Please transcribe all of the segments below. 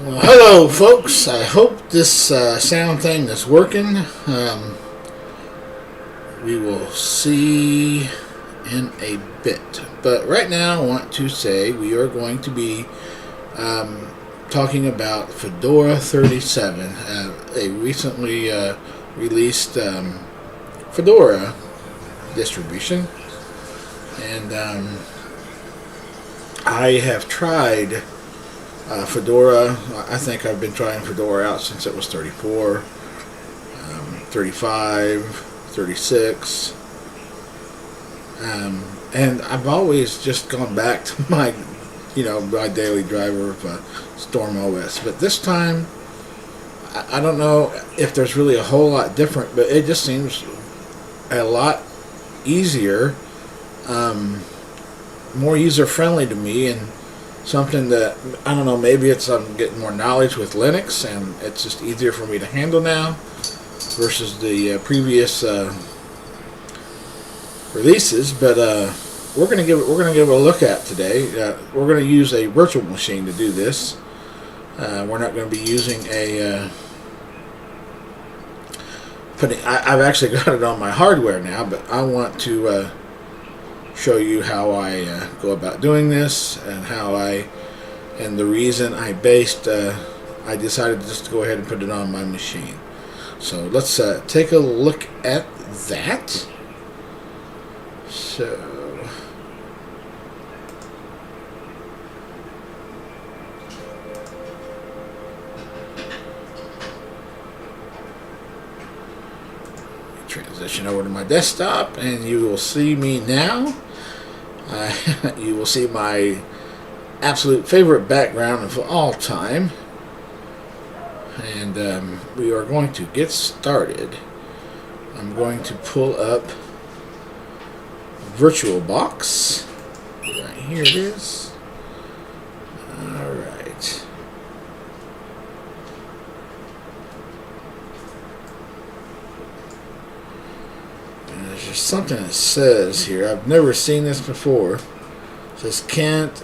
Well, hello, folks. I hope this sound thing is working. We will see in a bit. But right now, I want to say we are going to be talking about Fedora 37, a recently released Fedora distribution. And I have tried Fedora. I think I've been trying Fedora out since it was 34, 35, 36, and I've always just gone back to my daily driver of STORMOS. But this time, I don't know if there's really a whole lot different, but it just seems a lot easier, more user-friendly to me, and something that, I don't know, maybe it's I'm getting more knowledge with Linux and it's just easier for me to handle now versus the previous releases. But we're gonna give it a look at today. We're gonna use a virtual machine to do this. We're not going to be using a I've actually got it on my hardware now, but I want to show you how I go about doing this, and the reason I decided just to go ahead and put it on my machine. So let's take a look at that. So transition over to my desktop, and you will see me now. You will see my absolute favorite background of all time, and we are going to get started. I'm going to pull up VirtualBox. Right here it is. Alright. There's just something that says here, I've never seen this before. It says can't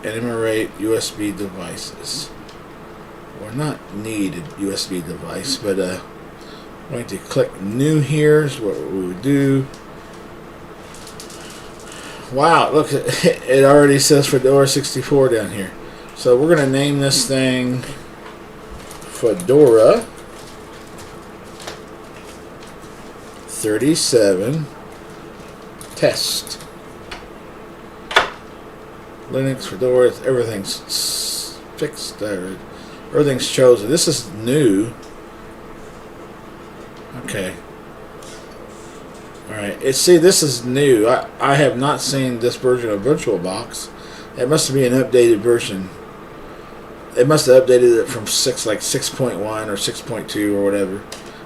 enumerate USB devices. Or not need a USB device, but I'm going to click new here is what we would do. Wow, look, it already says Fedora 64 down here. So we're going to name this thing Fedora 37 test. Linux, Fedora, everything's fixed there. Everything's chosen. This is new. Okay. Alright. See, this is new. I have not seen this version of VirtualBox. It must be an updated version. It must have updated it from 6.1 or 6.2 or whatever.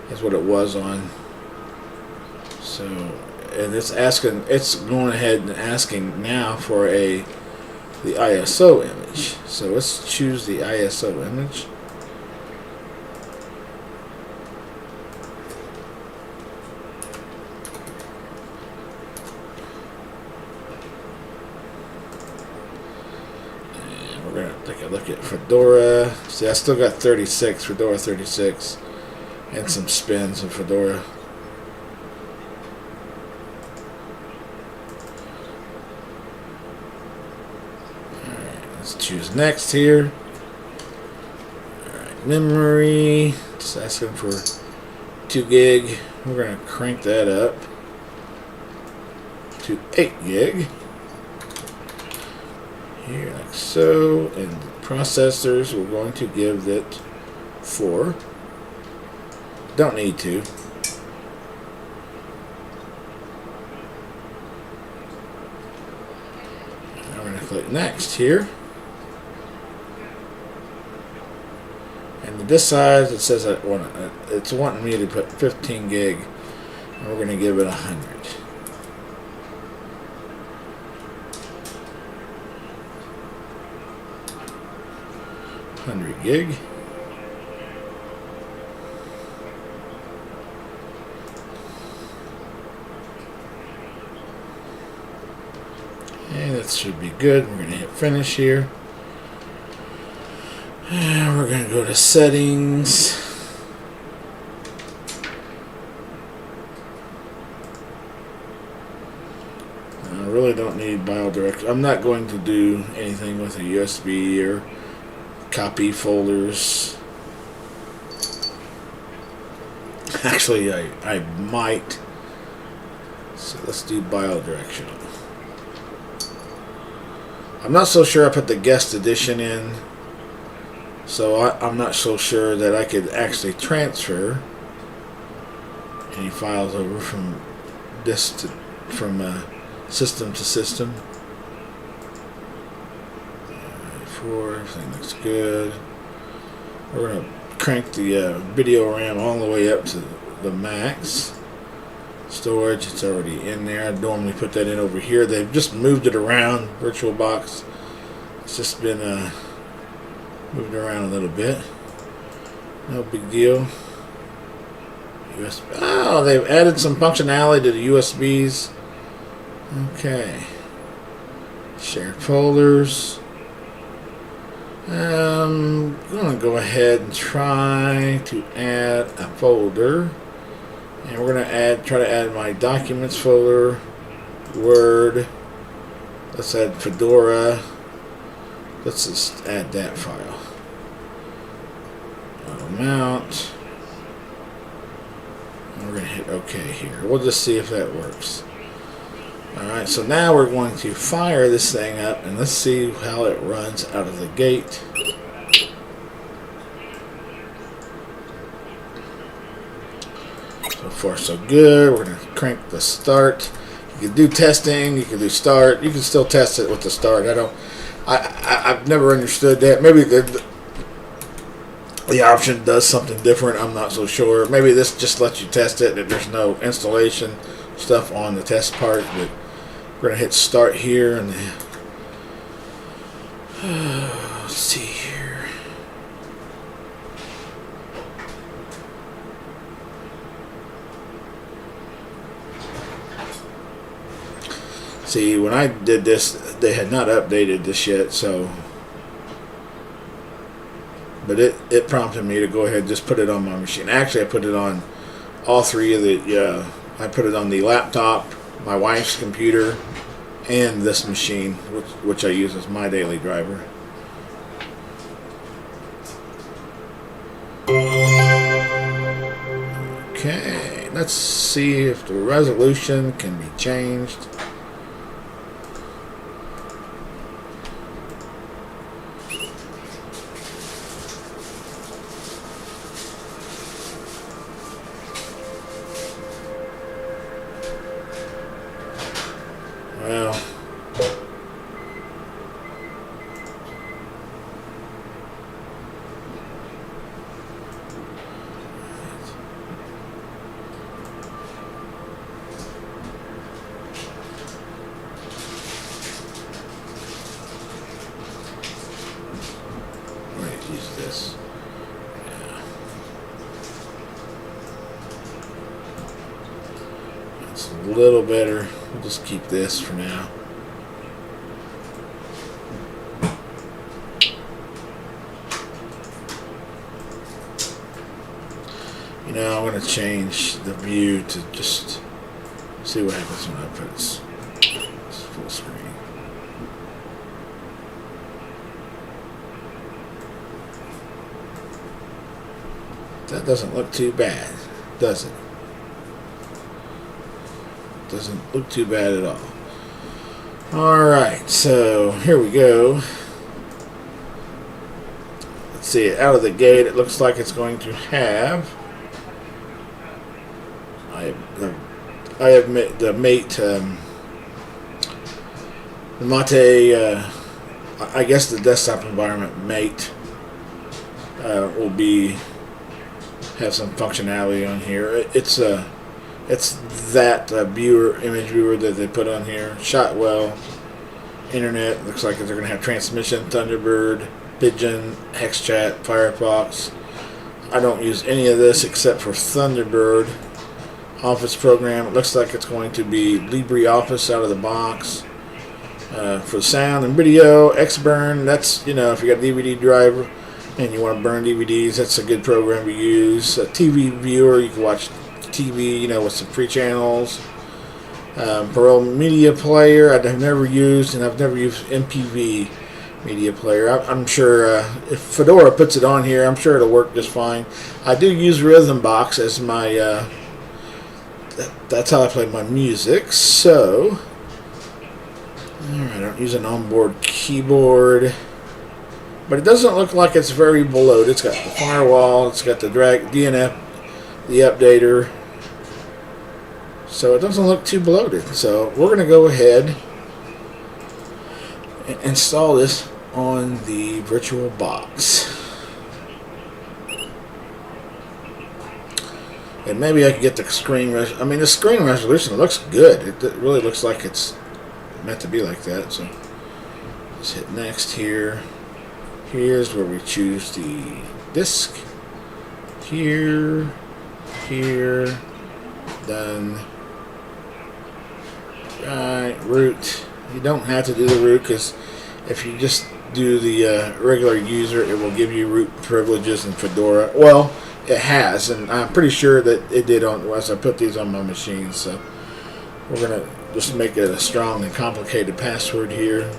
That's what it was on. So, and it's going ahead and asking now for the ISO image. So let's choose the ISO image. And we're going to take a look at Fedora. See, I still got Fedora 36, and some spins of Fedora. Let's choose next here. Alright, memory. Just asking for 2 gig. We're going to crank that up to 8 gig. Here, like so. And processors, we're going to give it 4. Don't need to. And we're going to click next here. And this size, it says it's wanting me to put 15 gig, and we're going to give it 100. 100 gig. And that should be good. We're going to hit finish here. And we're going to go to settings. I really don't need BioDirect. I'm not going to do anything with a USB or copy folders. Actually, I might. So let's do biodirectional. I'm not so sure I put the guest edition in. So I'm not so sure that I could actually transfer any files over from this to system to system. Everything looks good. We're going to crank the video RAM all the way up to the max. Storage, it's already in there. I normally put that in over here. They've just moved it around. VirtualBox. It's just been moved around a little bit. No big deal. USB. Oh, they've added some functionality to the USBs. Okay. Shared folders. I'm going to go ahead and try to add a folder. And we're going to try to add my documents folder, Word. Let's add Fedora. Let's just add that file. Auto mount. And we're going to hit OK here. We'll just see if that works. Alright, so now we're going to fire this thing up and let's see how it runs out of the gate. So far so good. We're going to crank the start. You can do testing, you can do start, you can still test it with the start. I've never understood that. Maybe the option does something different, I'm not so sure. Maybe this just lets you test it, that there's no installation stuff on the test part, but we're going to hit start here and let's see here. See, when I did this, they had not updated this yet, so but it prompted me to go ahead and just put it on my machine. Actually, I put it on all three of the I put it on the laptop, my wife's computer, and this machine, which I use as my daily driver. Okay, let's see if the resolution can be changed. Well, right, use this. Yeah. It's a little better. We'll just keep this for now. You know, I'm going to change the view to just see what happens when I put this full screen. That doesn't look too bad, does it? Doesn't look too bad at all. Alright, so here we go. Let's see, out of the gate it looks like it's going to have I have the Mate the Mate I guess the desktop environment Mate will have some functionality on here. It's that image viewer that they put on here. Shot well. Internet looks like they're going to have transmission, Thunderbird, Pigeon, HexChat, Firefox. I don't use any of this except for Thunderbird. Office program. It looks like it's going to be LibreOffice out of the box. For sound and video, Xburn. That's, you know, if you got a DVD driver, and you want to burn DVDs, that's a good program to use. A TV viewer, you can watch TV, you know, with some free channels. Pro Media Player, I've never used, and I've never used MPV Media Player. I'm sure if Fedora puts it on here, I'm sure it'll work just fine. I do use Rhythmbox as my, that's how I play my music. So, alright, I don't use an onboard keyboard. But it doesn't look like it's very bloated. It's got the firewall, it's got the DNF, the updater. So it doesn't look too bloated. So we're going to go ahead and install this on the virtual box. And maybe I can get the screen the screen resolution looks good. It really looks like it's meant to be like that. So let's hit next here. Here's where we choose the disk. Here, done. Right, root. You don't have to do the root, because if you just do the regular user, it will give you root privileges in Fedora. Well, it has, and I'm pretty sure that it did as I put these on my machine. So we're gonna just make it a strong and complicated password here.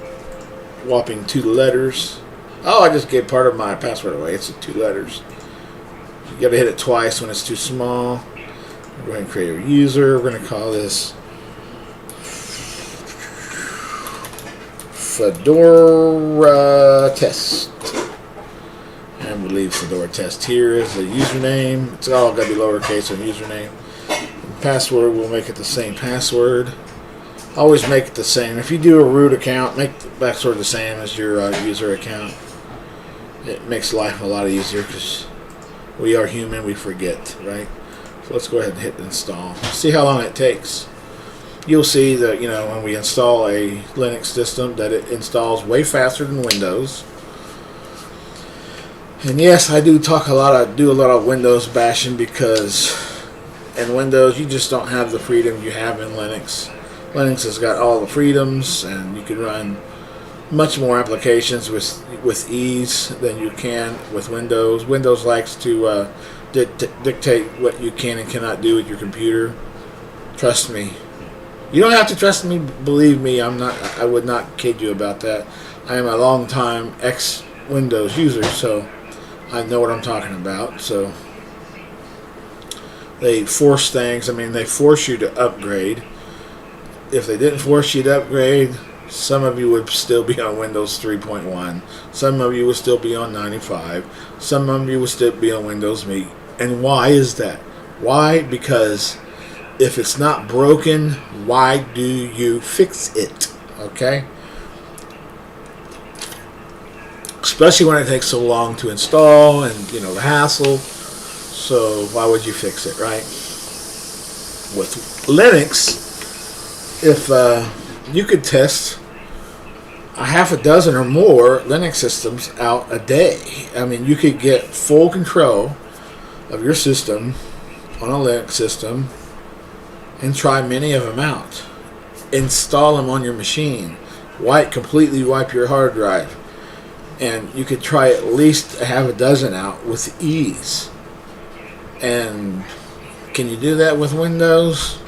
Whopping 2 letters. Oh, I just gave part of my password away. It's 2 letters. You gotta hit it twice when it's too small. We're going to create a user. We're going to call this Fedora Test. And we'll leave Fedora Test here as the username. It's all got to be lowercase on username. And password, we'll make it the same password. Always make it the same. If you do a root account, make the password the same as your user account. It makes life a lot easier, because we are human, we forget, right? So let's go ahead and hit install. See how long it takes. You'll see that, you know, when we install a Linux system, that it installs way faster than Windows. And yes, I do a lot of Windows bashing, because in Windows you just don't have the freedom you have in Linux. Linux has got all the freedoms, and you can run much more applications with ease than you can with Windows. Windows likes to dictate what you can and cannot do with your computer. Trust me. You don't have to trust me. Believe me, I would not kid you about that. I am a long-time ex-Windows user, so I know what I'm talking about. So they force things. I mean, they force you to upgrade. If they didn't force you to upgrade, some of you would still be on Windows 3.1. Some of you would still be on 95. Some of you would still be on Windows Me. And why is that? Why? Because if it's not broken, why do you fix it? Okay? Especially when it takes so long to install, and you know, the hassle. So why would you fix it, right? With Linux, if you could test a half a dozen or more Linux systems out a day. I mean, you could get full control of your system on a Linux system and try many of them out. Install them on your machine. Completely wipe your hard drive. And you could try at least a half a dozen out with ease. And can you do that with Windows?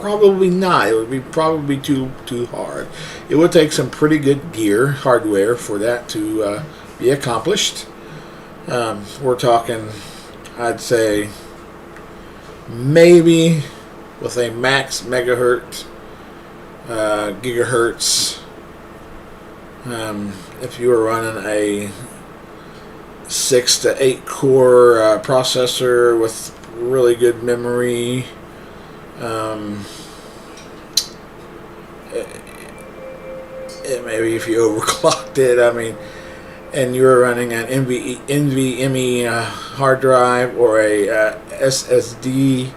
Probably not. It would be probably too hard. It would take some pretty good gear, hardware, for that to be accomplished. We're talking, I'd say, maybe with a max megahertz, gigahertz. If you were running a 6 to 8 core processor with really good memory. Maybe if you overclocked it, I mean, and you were running an NVMe hard drive or a SSD,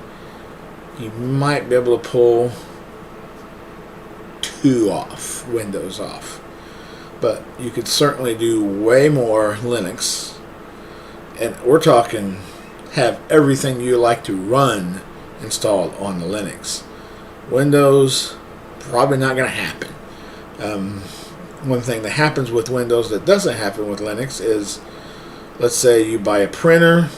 you might be able to pull 2 off, Windows off. But you could certainly do way more Linux. And we're talking have everything you like to run installed on the Linux. Windows, probably not going to happen. One thing that happens with Windows that doesn't happen with Linux is let's say you buy a printer.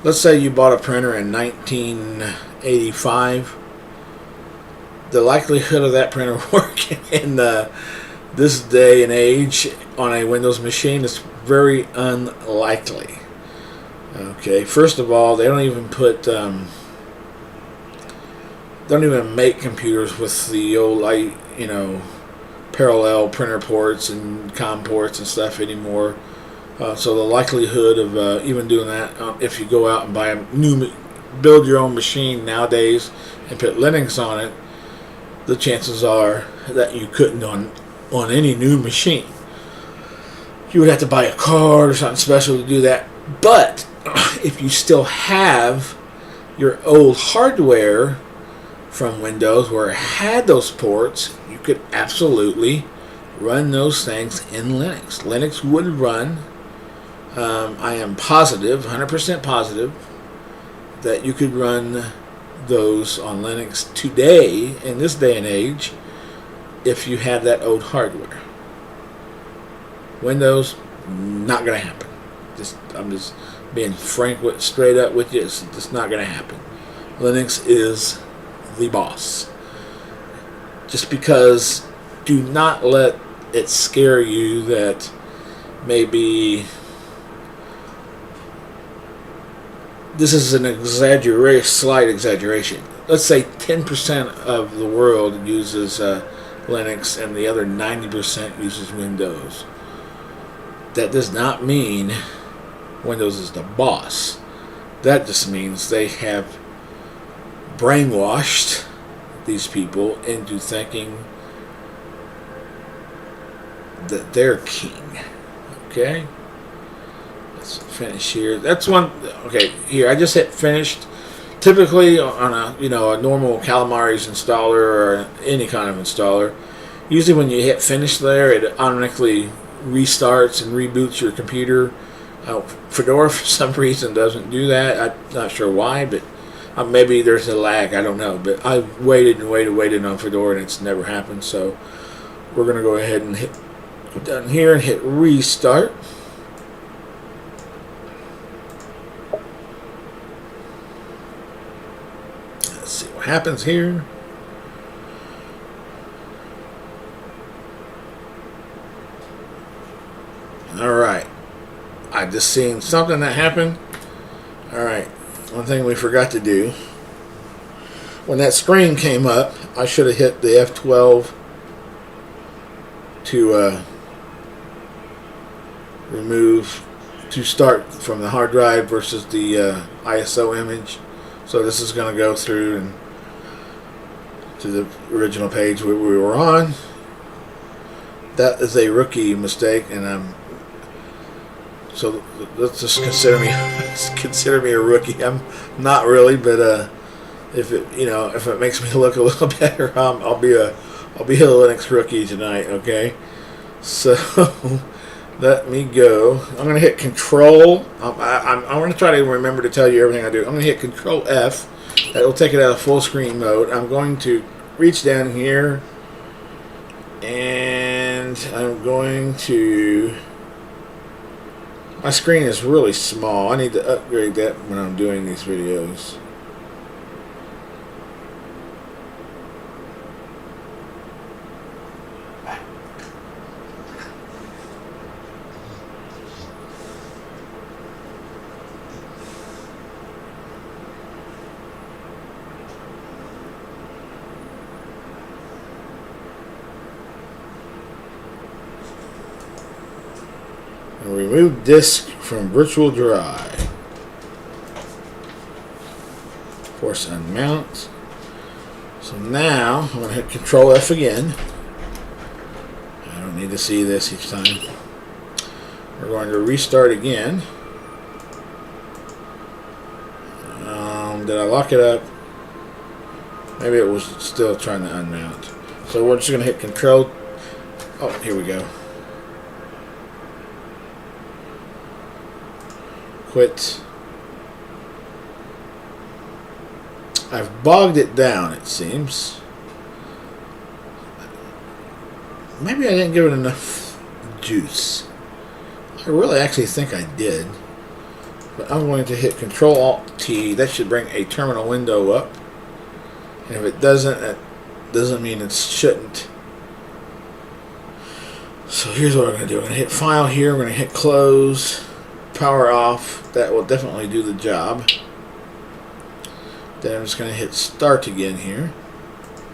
Let's say you bought a printer in 1985. The likelihood of that printer working in this day and age on a Windows machine is very unlikely. Okay, first of all, they don't even put, don't even make computers with the old, parallel printer ports and COM ports and stuff anymore. So the likelihood of even doing that, if you go out and build your own machine nowadays and put Linux on it, the chances are that you couldn't on any new machine. You would have to buy a card or something special to do that. But if you still have your old hardware from Windows where it had those ports, you could absolutely run those things in Linux. Linux would run. I am positive, 100% positive, that you could run those on Linux today, in this day and age, if you have that old hardware. Windows, not going to happen. I'm just being frank, straight up with you. It's just not going to happen. Linux is the boss. Just because, do not let it scare you that maybe this is an slight exaggeration. Let's say 10% of the world uses Linux and the other 90% uses Windows. That does not mean Windows is the boss. That just means they have brainwashed these people into thinking that they're king. Okay? Let's finish here. That's one. Okay, here I just hit finished. Typically on a normal Calamares installer or any kind of installer, usually when you hit finish there, it automatically restarts and reboots your computer. Fedora for some reason doesn't do that. I'm not sure why, but maybe there's a lag. I don't know. But I've waited on Fedora and it's never happened. So we're gonna go ahead and hit done here and hit restart. Let's see what happens here. Alright, I just seen something that happened. Alright, one thing we forgot to do. When that screen came up, I should have hit the F12 to to start from the hard drive versus the ISO image. So this is going to go through and to the original page where we were on. That is a rookie mistake, and so let's just consider me a rookie. I'm not really, but if it makes me look a little better, I'll be a Linux rookie tonight. Okay, so let me go. I'm going to hit Control. I'm going to try to remember to tell you everything I do. I'm going to hit Control F. That will take it out of full screen mode. I'm going to reach down here, and I'm going to. My screen is really small. I need to upgrade that when I'm doing these videos. Remove disk from virtual drive. Force unmount. So now I'm going to hit Control F again. I don't need to see this each time. We're going to restart again. Did I lock it up? Maybe it was still trying to unmount. So we're just going to hit Control. Oh, here we go. Quit. I've bogged it down, it seems. Maybe I didn't give it enough juice. I really actually think I did. But I'm going to hit Control-Alt-T. That should bring a terminal window up. And if it doesn't, that doesn't mean it shouldn't. So here's what I'm going to do. I'm going to hit File here. I'm going to hit Close. Power off. That will definitely do the job. Then I'm just going to hit Start again here.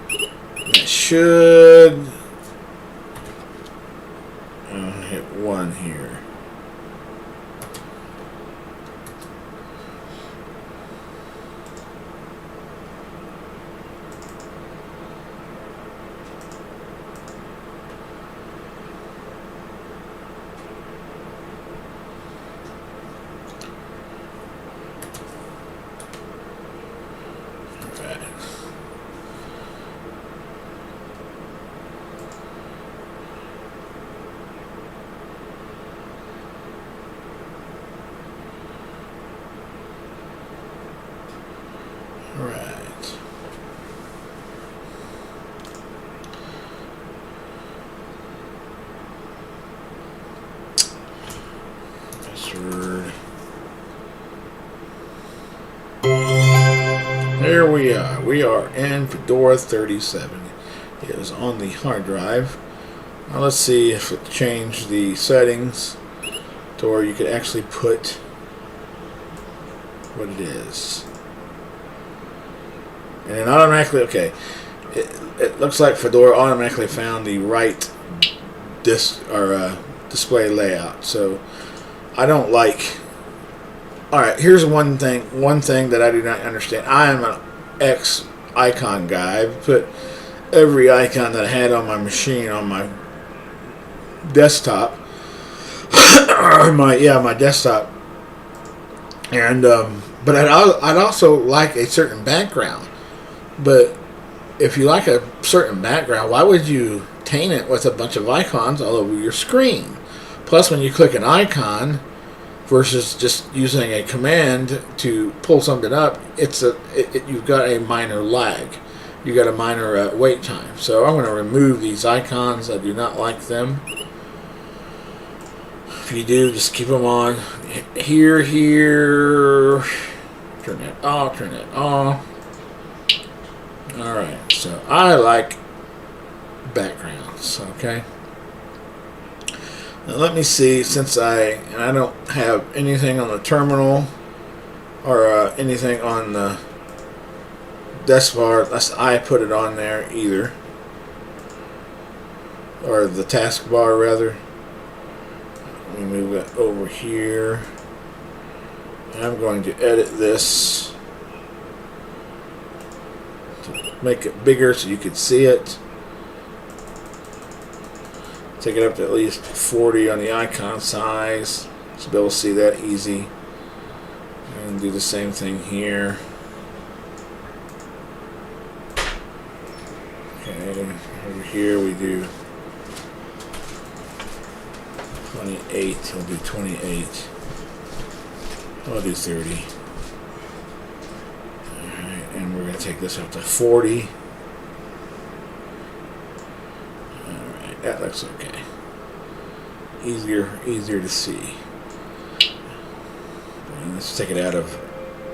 That should... hit 1 here. Right. Password. There we are. We are in Fedora 37. It is on the hard drive. Now let's see if it changed the settings to where you could actually put what it is. And then automatically, okay, it looks like Fedora automatically found the right display layout. So I don't like. All right, here's one thing that I do not understand. I am an X icon guy. I've put every icon that I had on my machine on my desktop. my desktop. And but I'd also like a certain background. But if you like a certain background, why would you taint it with a bunch of icons all over your screen? Plus, when you click an icon versus just using a command to pull something up, you've got a minor lag. You've got a minor wait time. So I'm going to remove these icons. I do not like them. If you do, just keep them on. Here. Turn that off. Alright, so I like backgrounds, okay? Now let me see, since I don't have anything on the terminal or anything on the desk bar, unless I put it on there either, or the taskbar rather. Let me move that over here. And I'm going to edit this. Make it bigger so you can see it. Take it up to at least 40 on the icon size, so be able to see that easy. And do the same thing here. Okay, over here we do 28. We'll do 28. I'll do 30. And we're going to take this up to 40. Alright, that looks okay. Easier to see. And let's take it out of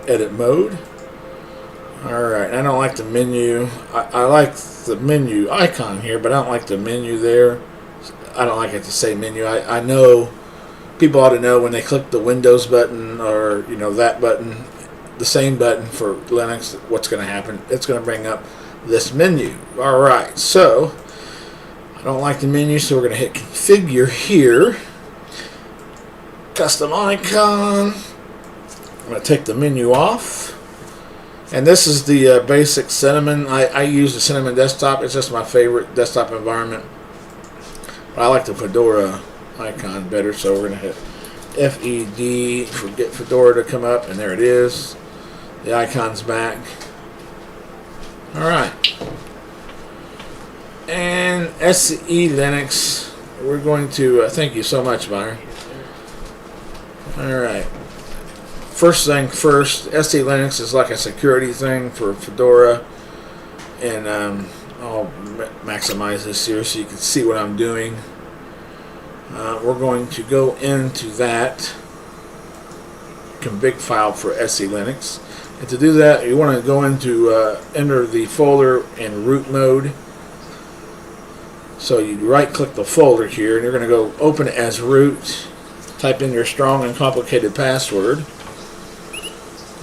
edit mode. Alright, I don't like the menu. I like the menu icon here, but I don't like the menu there. I don't like it to say menu. I know people ought to know when they click the Windows button or, that button, the same button for Linux, what's going to happen. It's going to bring up this menu. Alright, so I don't like the menu, so we're going to hit configure here. Custom icon. I'm going to take the menu off. And this is the basic Cinnamon. I use the Cinnamon desktop. It's just my favorite desktop environment. But I like the Fedora icon better, so we're going to hit FED for get Fedora to come up, and there it is. The icon's back. Alright. And SE Linux, we're going to, thank you so much, Byron. Alright. First thing first, SE Linux is like a security thing for Fedora. And I'll maximize this here so you can see what I'm doing. we're going to go into that config file for SE Linux. And to do that, you want to go into enter the folder in root mode. So you right click the folder here, and you're going to go open it as root, type in your strong and complicated password,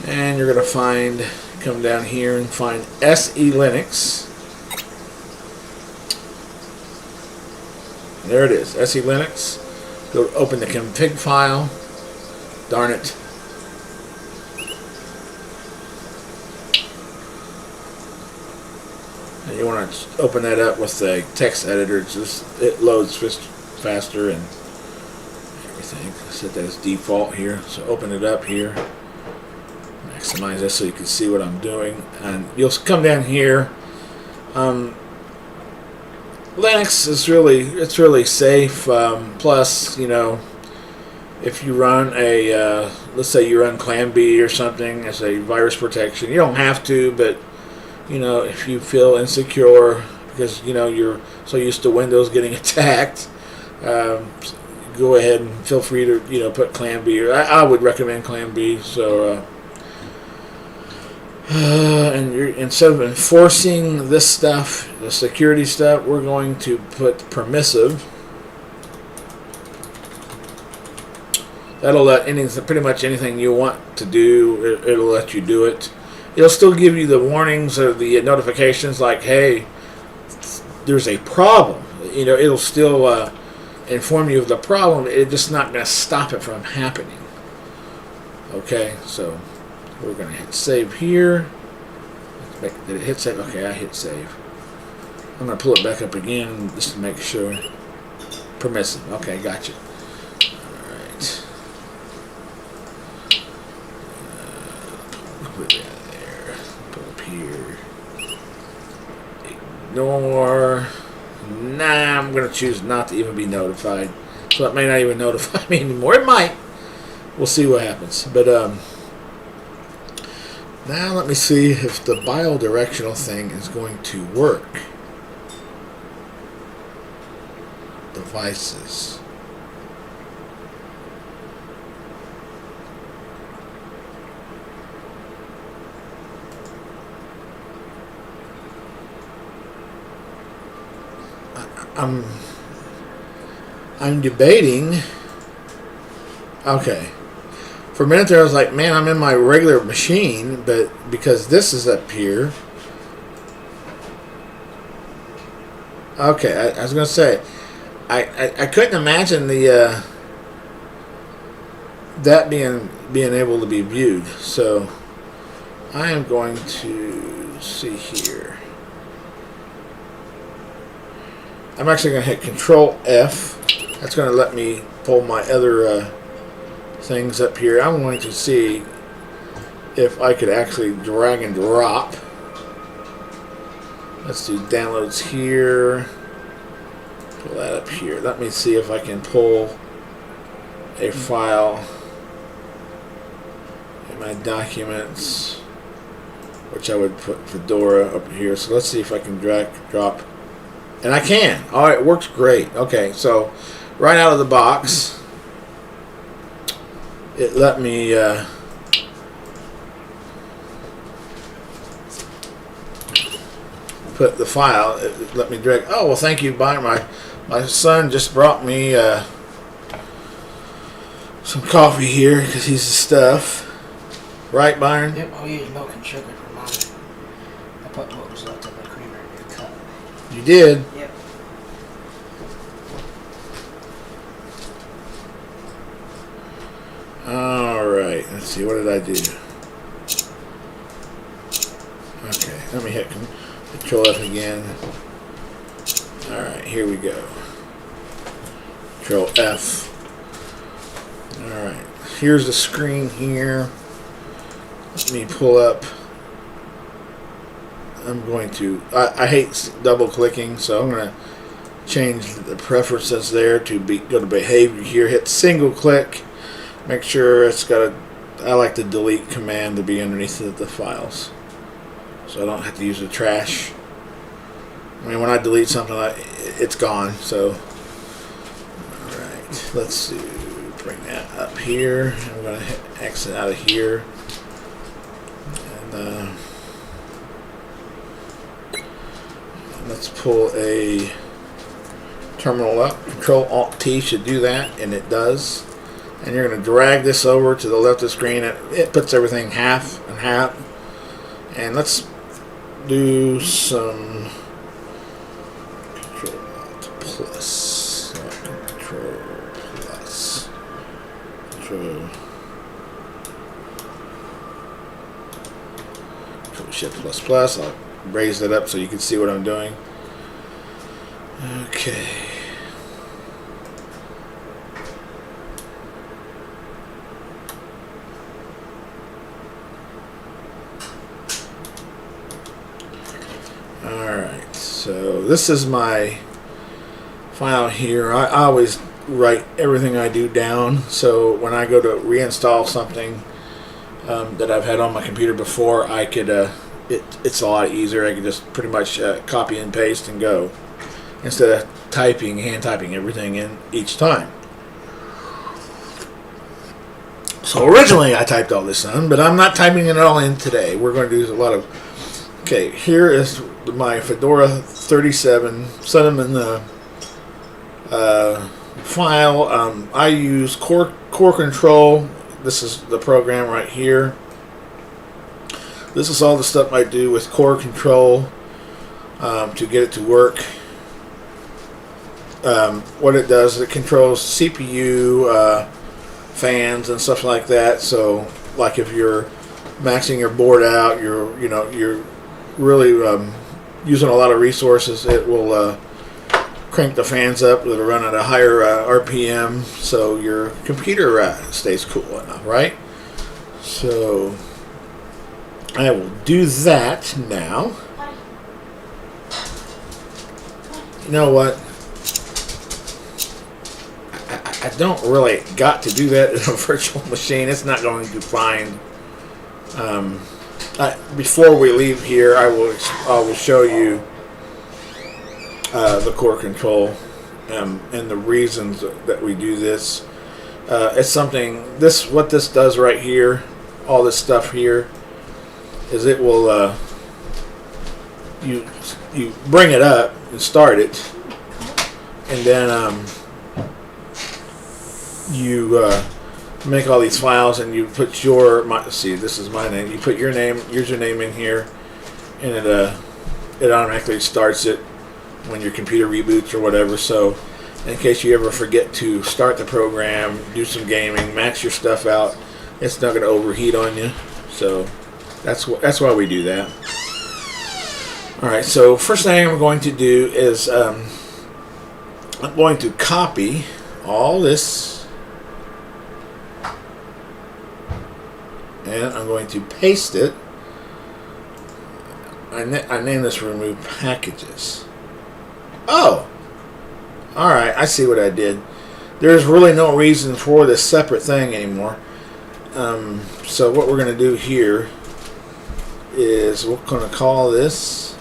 and you're going to come down here and find SE Linux. There it is, SE Linux. Go open the config file. Darn it. And you want to open that up with the text editor. It loads faster and everything. Set that as default here. So open it up here. Maximize this so you can see what I'm doing. And you'll come down here. Linux is really safe. Plus, you know, if you run a let's say you run Clan B or something as a virus protection, you don't have to, but you know, if you feel insecure because you know you're so used to Windows getting attacked, go ahead and feel free to put Clan B. I would recommend Clan B. So. And instead of enforcing this stuff, the security stuff, we're going to put permissive. That'll let pretty much anything you want to do, it'll let you do it. It'll still give you the warnings or the notifications like, hey, there's a problem. You know, it'll still inform you of the problem. It's just not going to stop it from happening. Okay, so we're going to hit save here. Did it hit save? Okay, I hit save. I'm going to pull it back up again just to make sure. Permissive. Okay, gotcha. Alright. Put that there. Put up here. Ignore. Nah, I'm going to choose not to even be notified. So it may not even notify me anymore. It might. We'll see what happens. But, now let me see if the bidirectional thing is going to work. Devices. I'm debating. Okay. For a minute there, I was like, man, I'm in my regular machine, but because this is up here. Okay, I was going to say, I couldn't imagine the that being able to be viewed. So I am going to see here. I'm actually going to hit Control F. That's going to let me pull my other things up here. I'm going to see if I could actually drag and drop. Let's do downloads here. Pull that up here. Let me see if I can pull a file in my documents, which I would put Fedora up here. So let's see if I can drag, drop. And I can. Alright, it works great. Okay, so right out of the box, it let me put the file. It let me drag. Oh well, thank you, Byron. My son just brought me some coffee here because he's the stuff. Right, Byron? Yep. I'll use milk and sugar for mine. I put what was left of the creamer in your cup. You did. Yep. Alright, let's see, what did I do? Okay, let me hit Control F again. Alright, here we go. Control F. Alright, here's the screen here. Let me pull up. I'm going to, I hate double clicking, so I'm going to change the preferences there to go to behavior here, hit single click. Make sure it's got I like the delete command to be underneath the files, so I don't have to use the trash. I mean, when I delete something, it's gone. So, all right. Let's see, bring that up here. I'm going to exit out of here. And let's pull a terminal up. Control-Alt-T should do that, and it does. And you're going to drag this over to the left of the screen. It puts everything half and half. And let's do some Control-Alt+. Control+. Control-Shift++. I'll raise it up so you can see what I'm doing. Okay. Alright, so this is my file here. I always write everything I do down, so when I go to reinstall something that I've had on my computer before, I could it's a lot easier. I can just pretty much copy and paste and go, instead of hand typing everything in each time. So originally I typed all this in, but I'm not typing it all in today. We're going to do a lot of... Okay, here is my Fedora 37 Cinnamon file. I use Core Control. This is the program right here. This is all the stuff I do with Core Control to get it to work. What it does is it controls CPU, fans, and stuff like that. So, like if you're maxing your board out, you're really using a lot of resources, it will crank the fans up. It'll run at a higher RPM, so your computer stays cool enough, right? So I will do that now. You know what? I don't really got to do that in a virtual machine. It's not going to find. Before we leave here, I will show you the Core Control and the reasons that we do this. It's something. What this does right here, all this stuff here, is it will you bring it up and start it, and then you make all these files, and you put see, this is my name. You put your username in here, and it automatically starts it when your computer reboots or whatever. So in case you ever forget to start the program, do some gaming, max your stuff out, it's not going to overheat on you. So that's why we do that. Alright, so first thing I'm going to do is I'm going to copy all this, and I'm going to paste it. I name this Remove Packages. Oh! Alright, I see what I did. There's really no reason for this separate thing anymore. So what we're going to do here is we're going to call this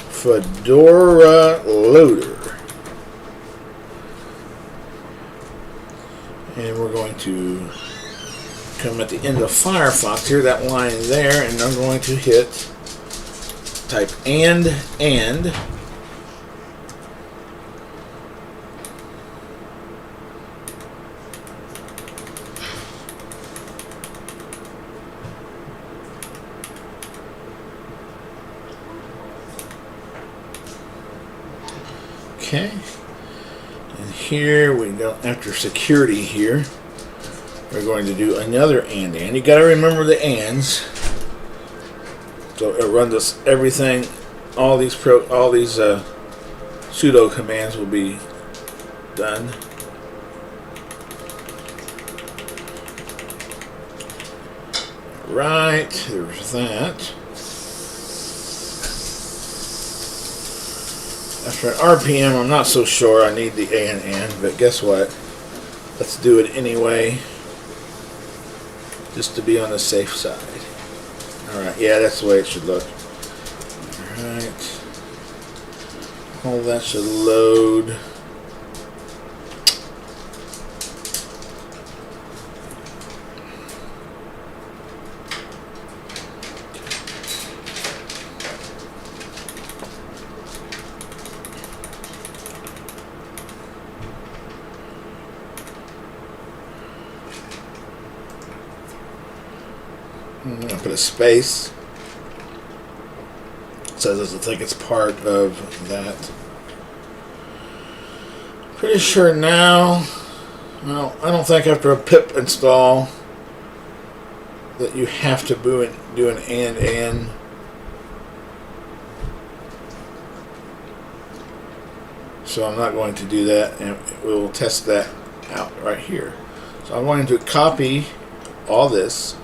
Fedora Loader. And we're going to come at the end of Firefox here, that line there, and I'm going to type and okay. And here we go, after security here, we're going to do another and. You got to remember the ands. So it runs us everything. All these sudo commands will be done. Right, there's that. After an RPM, I'm not so sure I need the and, but guess what? Let's do it anyway, just to be on the safe side. Alright, yeah, that's the way it should look. Alright. All that should load. I'm going to put a space. It says I think it's part of that. Pretty sure now. Well, I don't think after a pip install that you have to do an and. So I'm not going to do that, and we'll test that out right here. So I'm going to copy all this,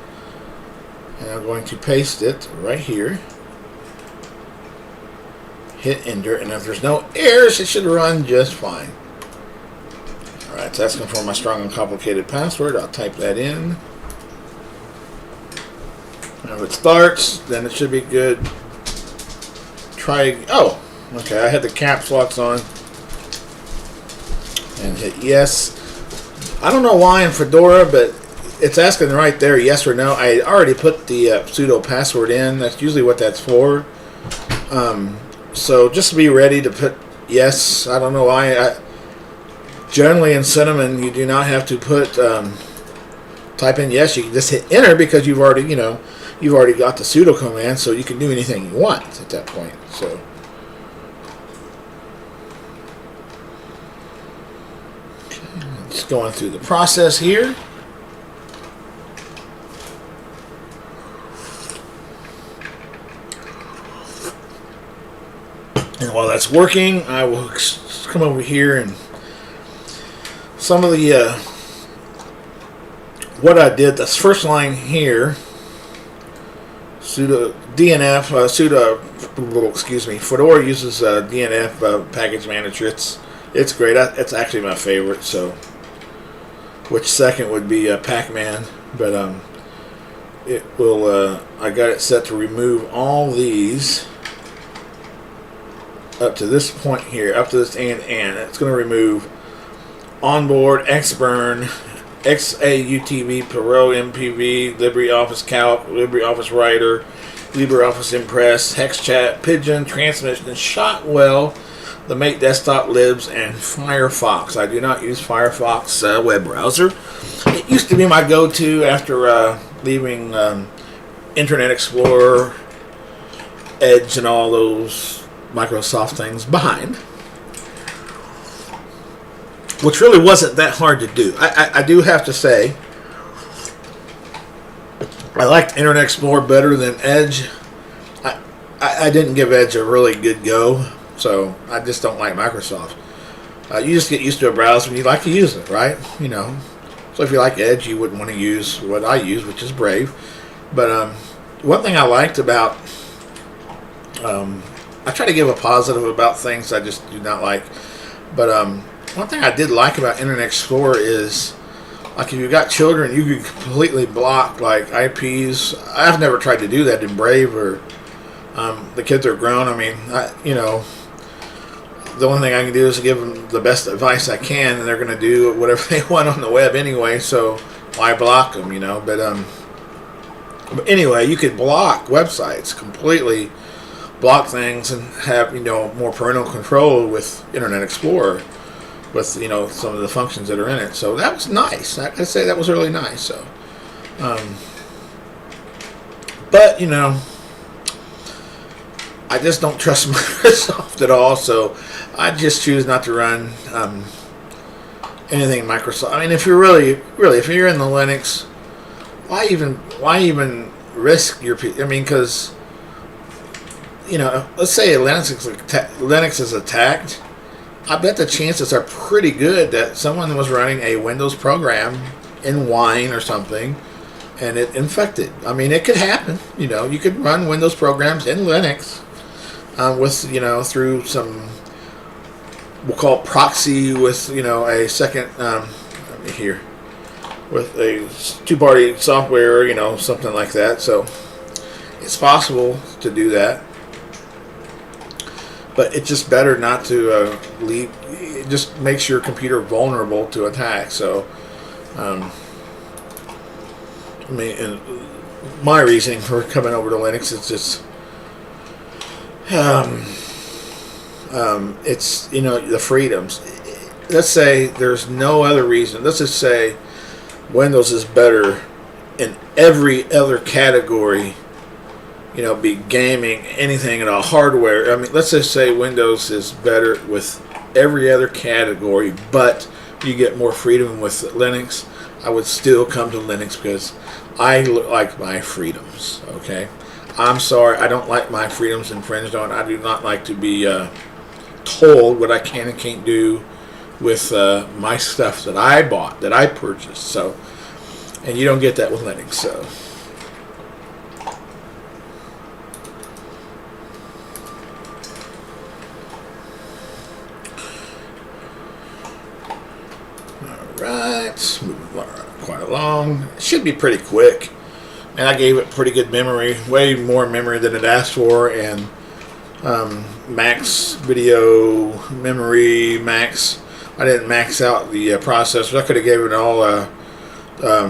and I'm going to paste it right here. Hit enter, and if there's no errors, it should run just fine. Alright, so that's going for my strong and complicated password. I'll type that in. And if it starts, then it should be good. Try, oh, okay, I had the caps locks on. And hit yes. I don't know why in Fedora, but it's asking right there yes or no. I already put the pseudo password in. That's usually what that's for. So just be ready to put yes. I don't know why. Generally in Cinnamon, you do not have to put type in yes. You can just hit enter because you've already got the pseudo command, so you can do anything you want at that point. So. Just going through the process here. And while that's working, I will come over here and some of the what I did. This first line here, sudo DNF, Fedora uses DNF package manager. It's great. It's actually my favorite. So, which second would be Pac-Man, but it will. I got it set to remove all these up to this point here, up to this and it's going to remove onboard, Xburn, XAUTV, Pro, MPV, LibreOffice Calc, LibreOffice Writer, LibreOffice Impress, HexChat, Pigeon, Transmission, Shotwell, the Mate Desktop Libs, and Firefox. I do not use Firefox web browser. It used to be my go-to after leaving Internet Explorer, Edge, and all those Microsoft things behind, which really wasn't that hard to do. I do have to say, I liked Internet Explorer better than Edge. I didn't give Edge a really good go, so I just don't like Microsoft. You just get used to a browser and you like to use it, right? You know. So if you like Edge, you wouldn't want to use what I use, which is Brave. But one thing I liked about I try to give a positive about things I just do not like. But one thing I did like about Internet Explorer is, like, if you've got children, you can completely block, like, IPs. I've never tried to do that in Brave, or the kids are grown. I mean, the only thing I can do is give them the best advice I can, and they're going to do whatever they want on the web anyway, so why block them, you know? But anyway, you could block websites completely, block things, and have, you know, more parental control with Internet Explorer, with, you know, some of the functions that are in it. So that was nice. I'd say that was really nice. So, but, you know, I just don't trust Microsoft at all, so I just choose not to run anything Microsoft. I mean, if you're really, if you're in the Linux, why even risk your? I mean, because, you know, let's say Linux is attacked. I bet the chances are pretty good that someone was running a Windows program in Wine or something, and it infected. I mean, it could happen. You know, you could run Windows programs in Linux with, you know, through some, we'll call it proxy, with, you know, a second, let me hear, with a two-party software, you know, something like that. So it's possible to do that. But it's just better not to leave. It just makes your computer vulnerable to attack. So, I mean, and my reasoning for coming over to Linux is just, it's, you know, the freedoms. Let's say there's no other reason. Let's just say Windows is better in every other category, be gaming, anything at all, hardware. I mean, let's just say Windows is better with every other category, but you get more freedom with Linux. I would still come to Linux because I like my freedoms. Okay, I'm sorry, I don't like my freedoms infringed on. I do not like to be told what I can and can't do with my stuff that I bought, that I purchased. So, and you don't get that with Linux. So. Alright, moving quite along. It should be pretty quick. And I gave it pretty good memory, way more memory than it asked for, and max video memory, max. I didn't max out the processors. I could have given it all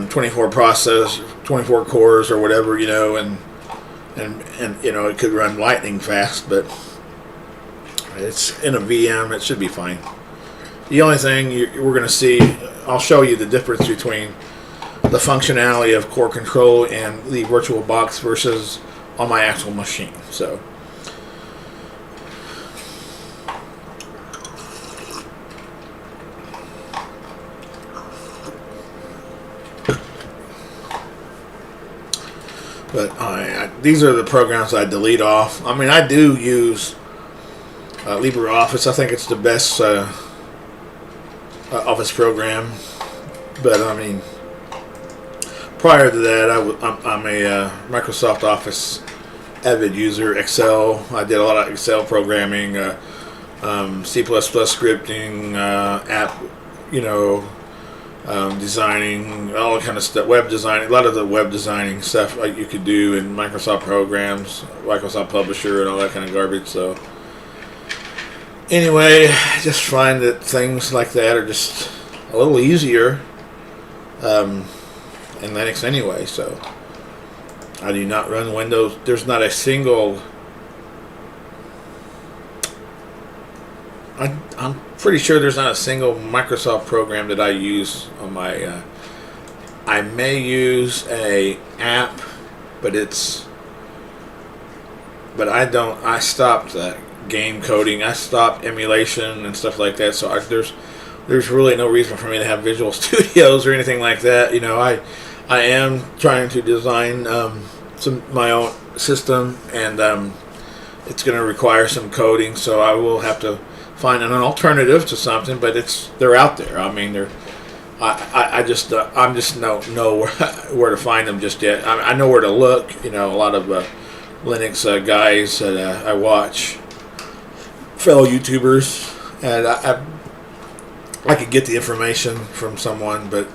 24 cores or whatever, and it could run lightning fast, but it's in a VM. It should be fine. The only thing we're going to see, I'll show you the difference between the functionality of core control and the VirtualBox versus on my actual machine. So, but these are the programs I delete off. I mean, I do use LibreOffice. I think it's the best Office program, but I mean, prior to that, I'm a Microsoft Office avid user. Excel, I did a lot of Excel programming, C++ scripting, app, designing, all that kind of stuff, web designing, a lot of the web designing stuff like you could do in Microsoft programs, Microsoft Publisher, and all that kind of garbage. So. Anyway, I just find that things like that are just a little easier in Linux anyway, so I do not run Windows. There's not a single... I'm pretty sure there's not a single Microsoft program that I use on my... I may use a app, but I stopped game coding. I stopped emulation and stuff like that. So there's really no reason for me to have Visual Studios or anything like that. I am trying to design my own system, and it's going to require some coding. So I will have to find an alternative to something. But they're out there. I mean, I'm just don't know where to find them just yet. I know where to look. A lot of Linux guys that I watch. Fellow YouTubers, and I could get the information from someone, but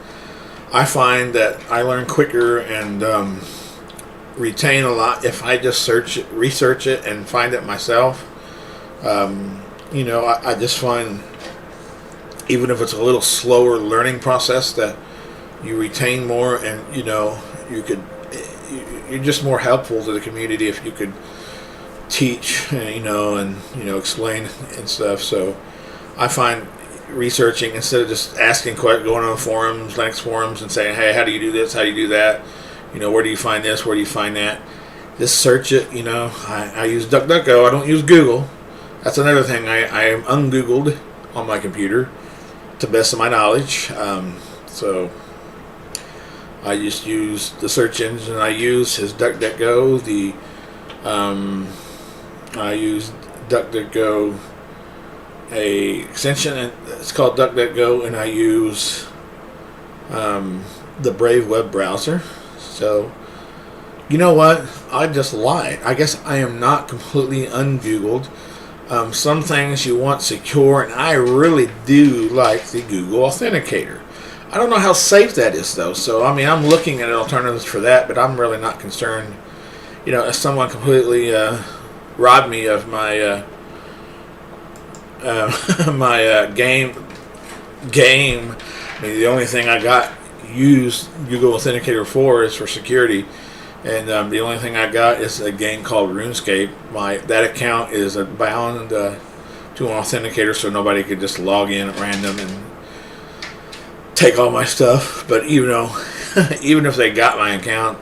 I find that I learn quicker and retain a lot if I just research it, and find it myself. I just find, even if it's a little slower learning process, that you retain more, and you're just more helpful to the community if you could teach, and explain and stuff. So I find researching, instead of just asking questions, going on forums, Linux forums, and saying, hey, how do you do this, how do you do that, where do you find this, where do you find that, just search it. I use DuckDuckGo. I don't use Google. That's another thing. I am ungoogled on my computer, to the best of my knowledge. So I just use the search engine. I use his DuckDuckGo. I use DuckDuckGo, a extension, and it's called DuckDuckGo, and I use the Brave web browser. So, you know what? I just lied. I guess I am not completely ungoogled. Some things you want secure, and I really do like the Google Authenticator. I don't know how safe that is, though. So, I mean, I'm looking at alternatives for that, but I'm really not concerned. If someone completely robbed me of my my game. I mean, the only thing I got used Google Authenticator for is for security, and the only thing I got is a game called RuneScape. That account is bound to an authenticator, so nobody could just log in at random and take all my stuff. But even if they got my account,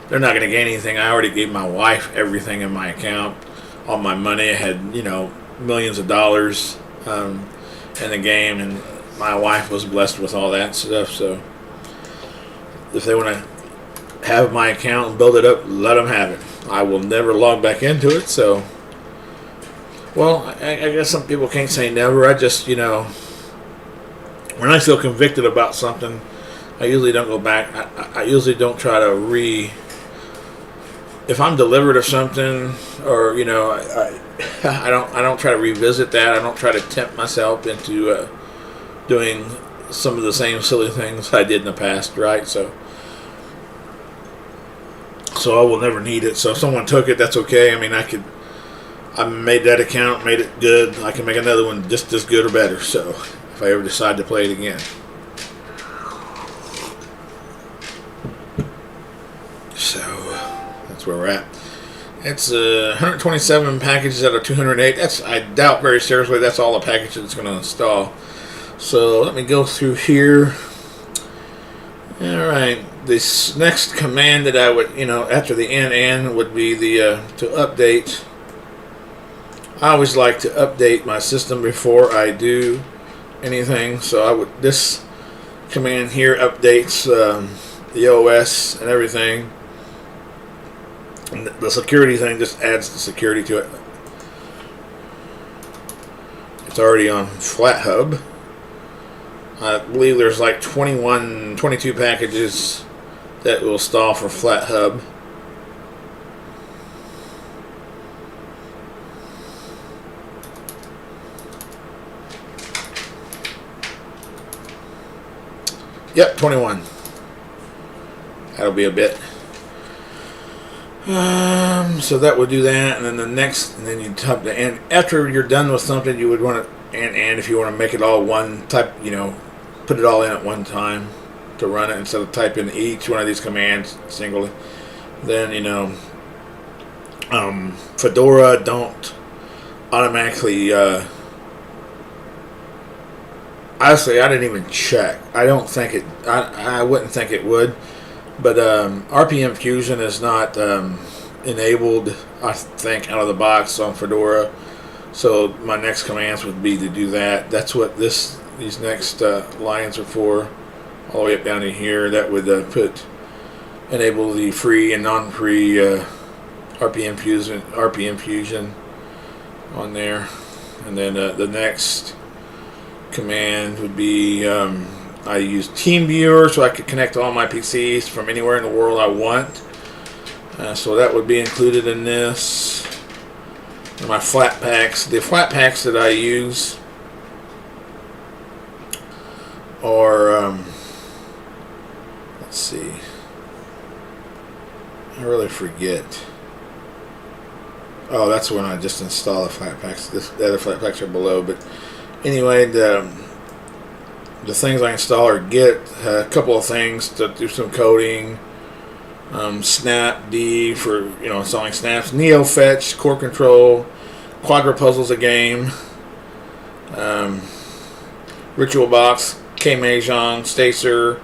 they're not going to gain anything. I already gave my wife everything in my account, all my money. I had, millions of dollars in the game, and my wife was blessed with all that stuff. So if they want to have my account and build it up, let them have it. I will never log back into it. So, well, I guess some people can't say never. I just, when I feel convicted about something, I usually don't go back. I usually don't try to if I'm delivered of something, or I don't try to revisit that. I don't try to tempt myself into doing some of the same silly things I did in the past, right? So I will never need it. So if someone took it, that's okay. I mean, I made that account, made it good. I can make another one just as good or better. So if I ever decide to play it again. So that's where we're at. It's 127 packages out of 208. I doubt very seriously that's all the packages it's going to install. So let me go through here. Alright, this next command that I would, after the NN would be the to update. I always like to update my system before I do anything. So this command here updates the OS and everything. And the security thing just adds the security to it. It's already on FlatHub. I believe there's like 22 packages that will install for FlatHub. Yep, 21. That'll be a bit. So that would do that, and then you type the and after you're done with something, you would want to and if you want to make it all one type, put it all in at one time to run it instead of typing each one of these commands singly. Then Fedora don't automatically. Honestly, I didn't even check. I don't think it. I wouldn't think it would. But RPM Fusion is not enabled, I think, out of the box on Fedora. So my next commands would be to do that. That's what these next lines are for, all the way up down to here. That would enable the free and non-free RPM Fusion on there. And then the next command would be I use TeamViewer so I could connect all my PCs from anywhere in the world I want. So that would be included in this. And my flat packs. The flat packs that I use are, let's see. I really forget. Oh, that's when I just install the flat packs. The other flat packs are below. But anyway, the things I install are Git, a couple of things to do some coding, Snapd for installing snaps, NeoFetch, Core Control, Quadra-Puzzle's a game, RitualBox, Kmahjong, Stacer,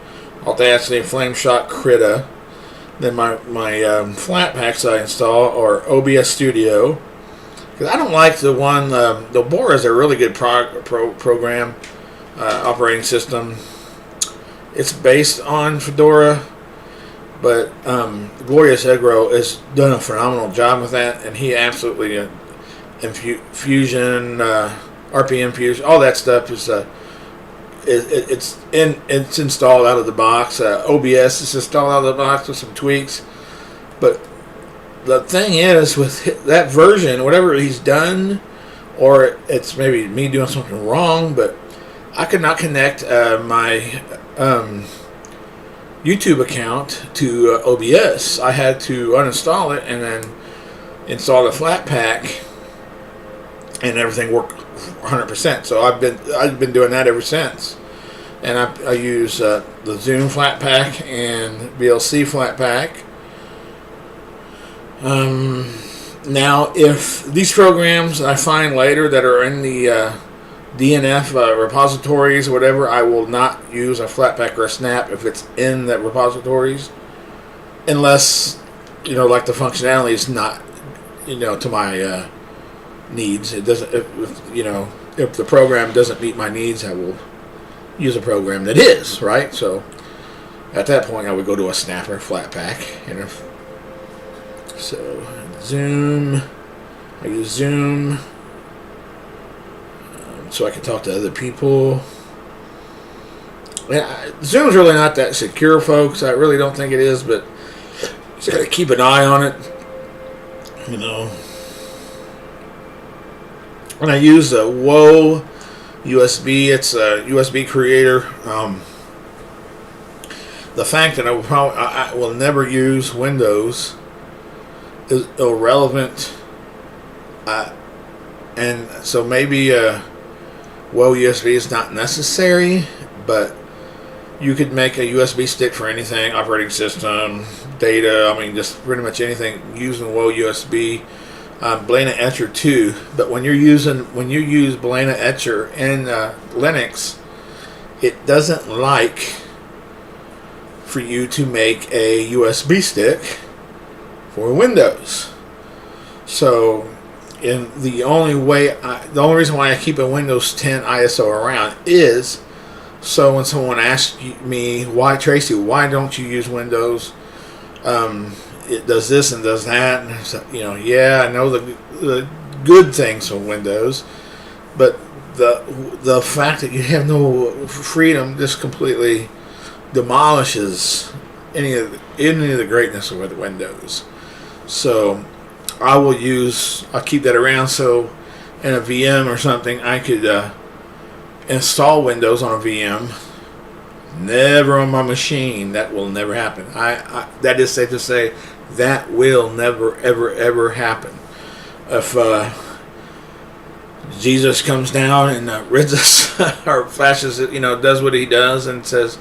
Audacity, Flameshot, Krita. Then my flat packs I install are OBS Studio, because I don't like the one. The Bora is a really good program. Operating system. It's based on Fedora, but Glorious Egro has done a phenomenal job with that, and he absolutely Fusion, RPM Fusion, all that stuff is it's installed out of the box. OBS is installed out of the box with some tweaks, but the thing is with that version, whatever he's done, or it's maybe me doing something wrong, but I could not connect my YouTube account to OBS. I had to uninstall it and then install the flat pack, and everything worked 100%. So I've been doing that ever since. And I use the Zoom flat pack and VLC flat pack. Now, if these programs I find later that are in the DNF repositories, whatever, I will not use a Flatpak or a Snap if it's in the repositories, unless, like the functionality is not, to my needs. It doesn't, if the program doesn't meet my needs, I will use a program that is, right? So at that point, I would go to a Snap or Flatpak. So Zoom, I use Zoom. So I can talk to other people. Zoom's really not that secure, folks. I really don't think it is, but just got to keep an eye on it. When I use the Whoa USB, it's a USB creator. The fact that I will never use Windows is irrelevant, and so maybe Whoa USB is not necessary, but you could make a USB stick for anything, operating system, data, just pretty much anything using Whoa USB. Blana Etcher too, but when you use Blana Etcher in Linux, it doesn't like for you to make a USB stick for Windows. So the only reason why I keep a Windows 10 ISO around is so when someone asks me, Tracy, why don't you use Windows? It does this and does that. And so, yeah, I know the good things from Windows, but the fact that you have no freedom just completely demolishes any of the greatness of Windows. So I'll keep that around, so in a VM or something I could install Windows on a VM. Never on my machine. That will never happen. That is safe to say. That will never, ever, ever happen. If Jesus comes down and rids us or flashes it, does what he does and says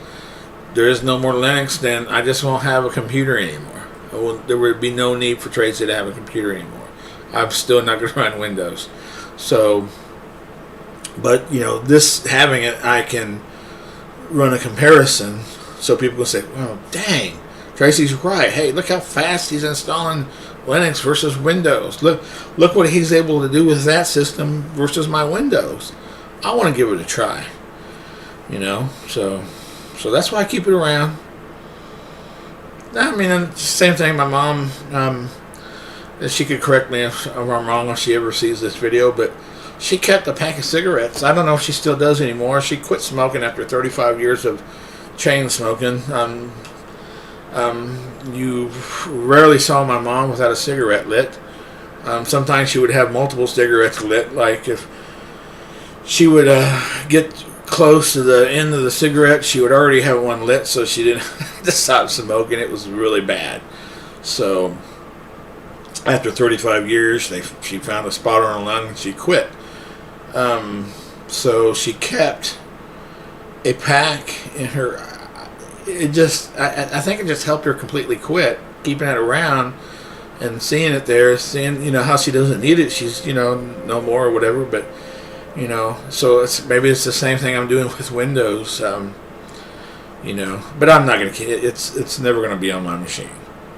there is no more Linux, then I just won't have a computer anymore. There would be no need for Tracy to have a computer anymore. I'm still not going to run Windows. So, but this having it, I can run a comparison so people can say, "Oh, dang, Tracy's right. Hey, look how fast he's installing Linux versus Windows. Look what he's able to do with that system versus my Windows. I want to give it a try." So that's why I keep it around. Same thing. My mom, she could correct me if I'm wrong if she ever sees this video, but she kept a pack of cigarettes. I don't know if she still does anymore. She quit smoking after 35 years of chain smoking. You rarely saw my mom without a cigarette lit. Sometimes she would have multiple cigarettes lit. Like if she would get close to the end of the cigarette, she would already have one lit, so she didn't have to stop smoking. It was really bad. So after 35 years, she found a spot on her lung and she quit. So she kept a pack in her. I think it just helped her completely quit, keeping it around and seeing it there, seeing how she doesn't need it. She's no more or whatever, but so maybe it's the same thing I'm doing with Windows. But I'm not gonna. It's never gonna be on my machine.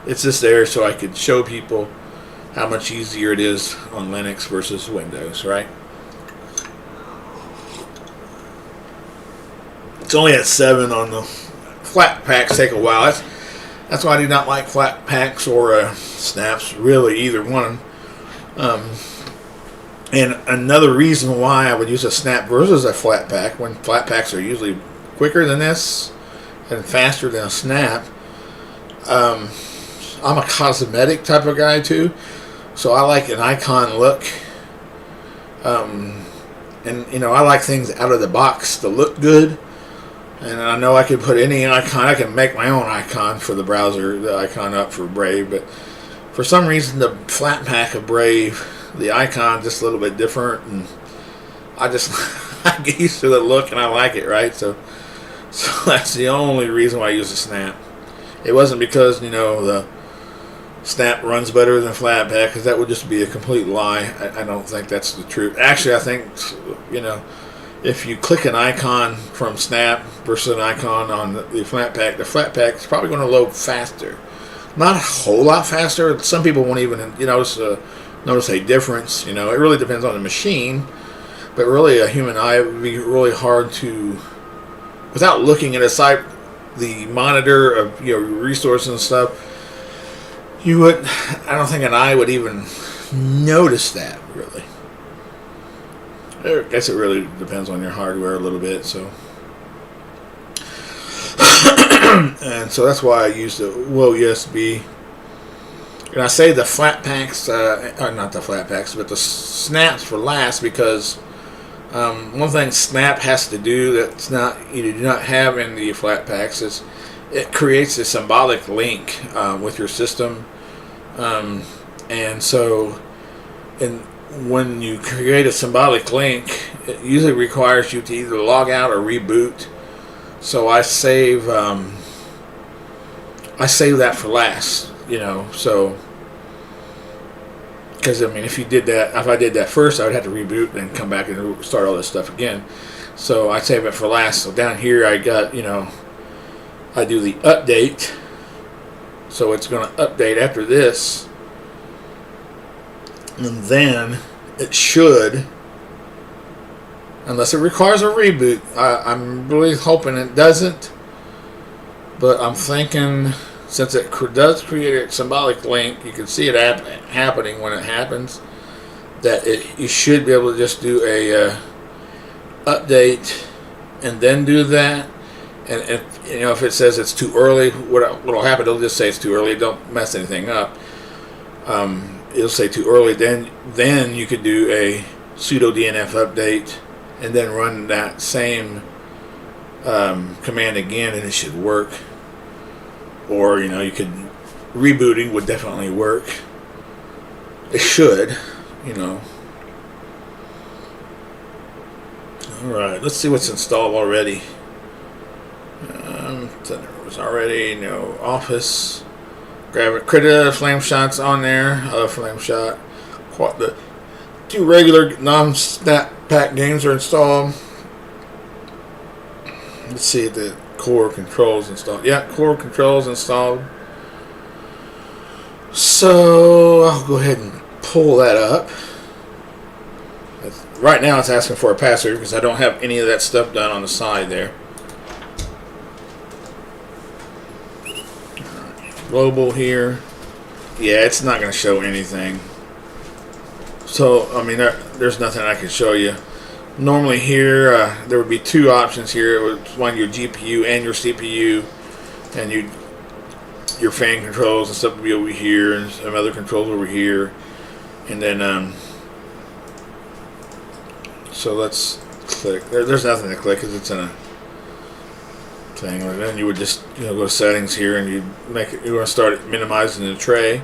It's just there so I could show people how much easier it is on Linux versus Windows, right? It's only at 7 on the flat packs. Take a while. That's why I do not like flat packs or snaps, really, either one. And another reason why I would use a snap versus a flat pack, when flat packs are usually quicker than this and faster than a snap. I'm a cosmetic type of guy too, so I like an icon look. And I like things out of the box to look good. And I know I could put any icon. I can make my own icon for the browser, the icon up for Brave. But for some reason, the flat pack of Brave, the icon just a little bit different, and I get used to the look and I like it, right? So that's the only reason why I use a snap. It wasn't because the snap runs better than flat pack, because that would just be a complete lie. I don't think that's the truth. Actually, I think if you click an icon from Snap versus an icon on the Flatpak is probably going to load faster. Not a whole lot faster. Some people won't even notice a difference. It really depends on the machine. But really, a human eye would be really hard to, without looking at the monitor of resources and stuff. I don't think an eye would even notice that, really. I guess it really depends on your hardware a little bit, so. And so that's why I use the low USB. And I say the Flatpaks, not the Flatpaks, but the snaps for last, because one thing Snap has to do that's you do not have in the Flatpaks is it creates a symbolic link with your system. And so when you create a symbolic link, it usually requires you to either log out or reboot. So I save that for last, so because if I did that first, I would have to reboot and come back and start all this stuff again. So I save it for last. So down here I got, I do the update. So it's going to update after this. And then it should, unless it requires a reboot. I'm really hoping it doesn't. But I'm thinking, since it does create a symbolic link, you can see it happening when it happens, that you should be able to just do a update and then do that. And if it says it's too early, what'll happen? It'll just say it's too early. Don't mess anything up. It'll say too early. Then you could do a sudo DNF update and then run that same command again, and it should work. Or you could, rebooting would definitely work. It should, All right, let's see what's installed already. There was already Office. Grab it. Critta Flame Shots on there. Flame Shot. The 2 regular non-Snap Pack games are installed. Let's see if the core controls installed. Yeah, core controls installed. So I'll go ahead and pull that up. Right now it's asking for a password because I don't have any of that stuff done on the side there. Global here. Yeah, it's not going to show anything. So, there's nothing I can show you. Normally here, there would be 2 options here. It would find your GPU and your CPU, and your fan controls and stuff would be over here, and some other controls over here. And then, so let's click. There's nothing to click because it's in a thing. And then you would just go to settings here, and you're going to start minimizing the tray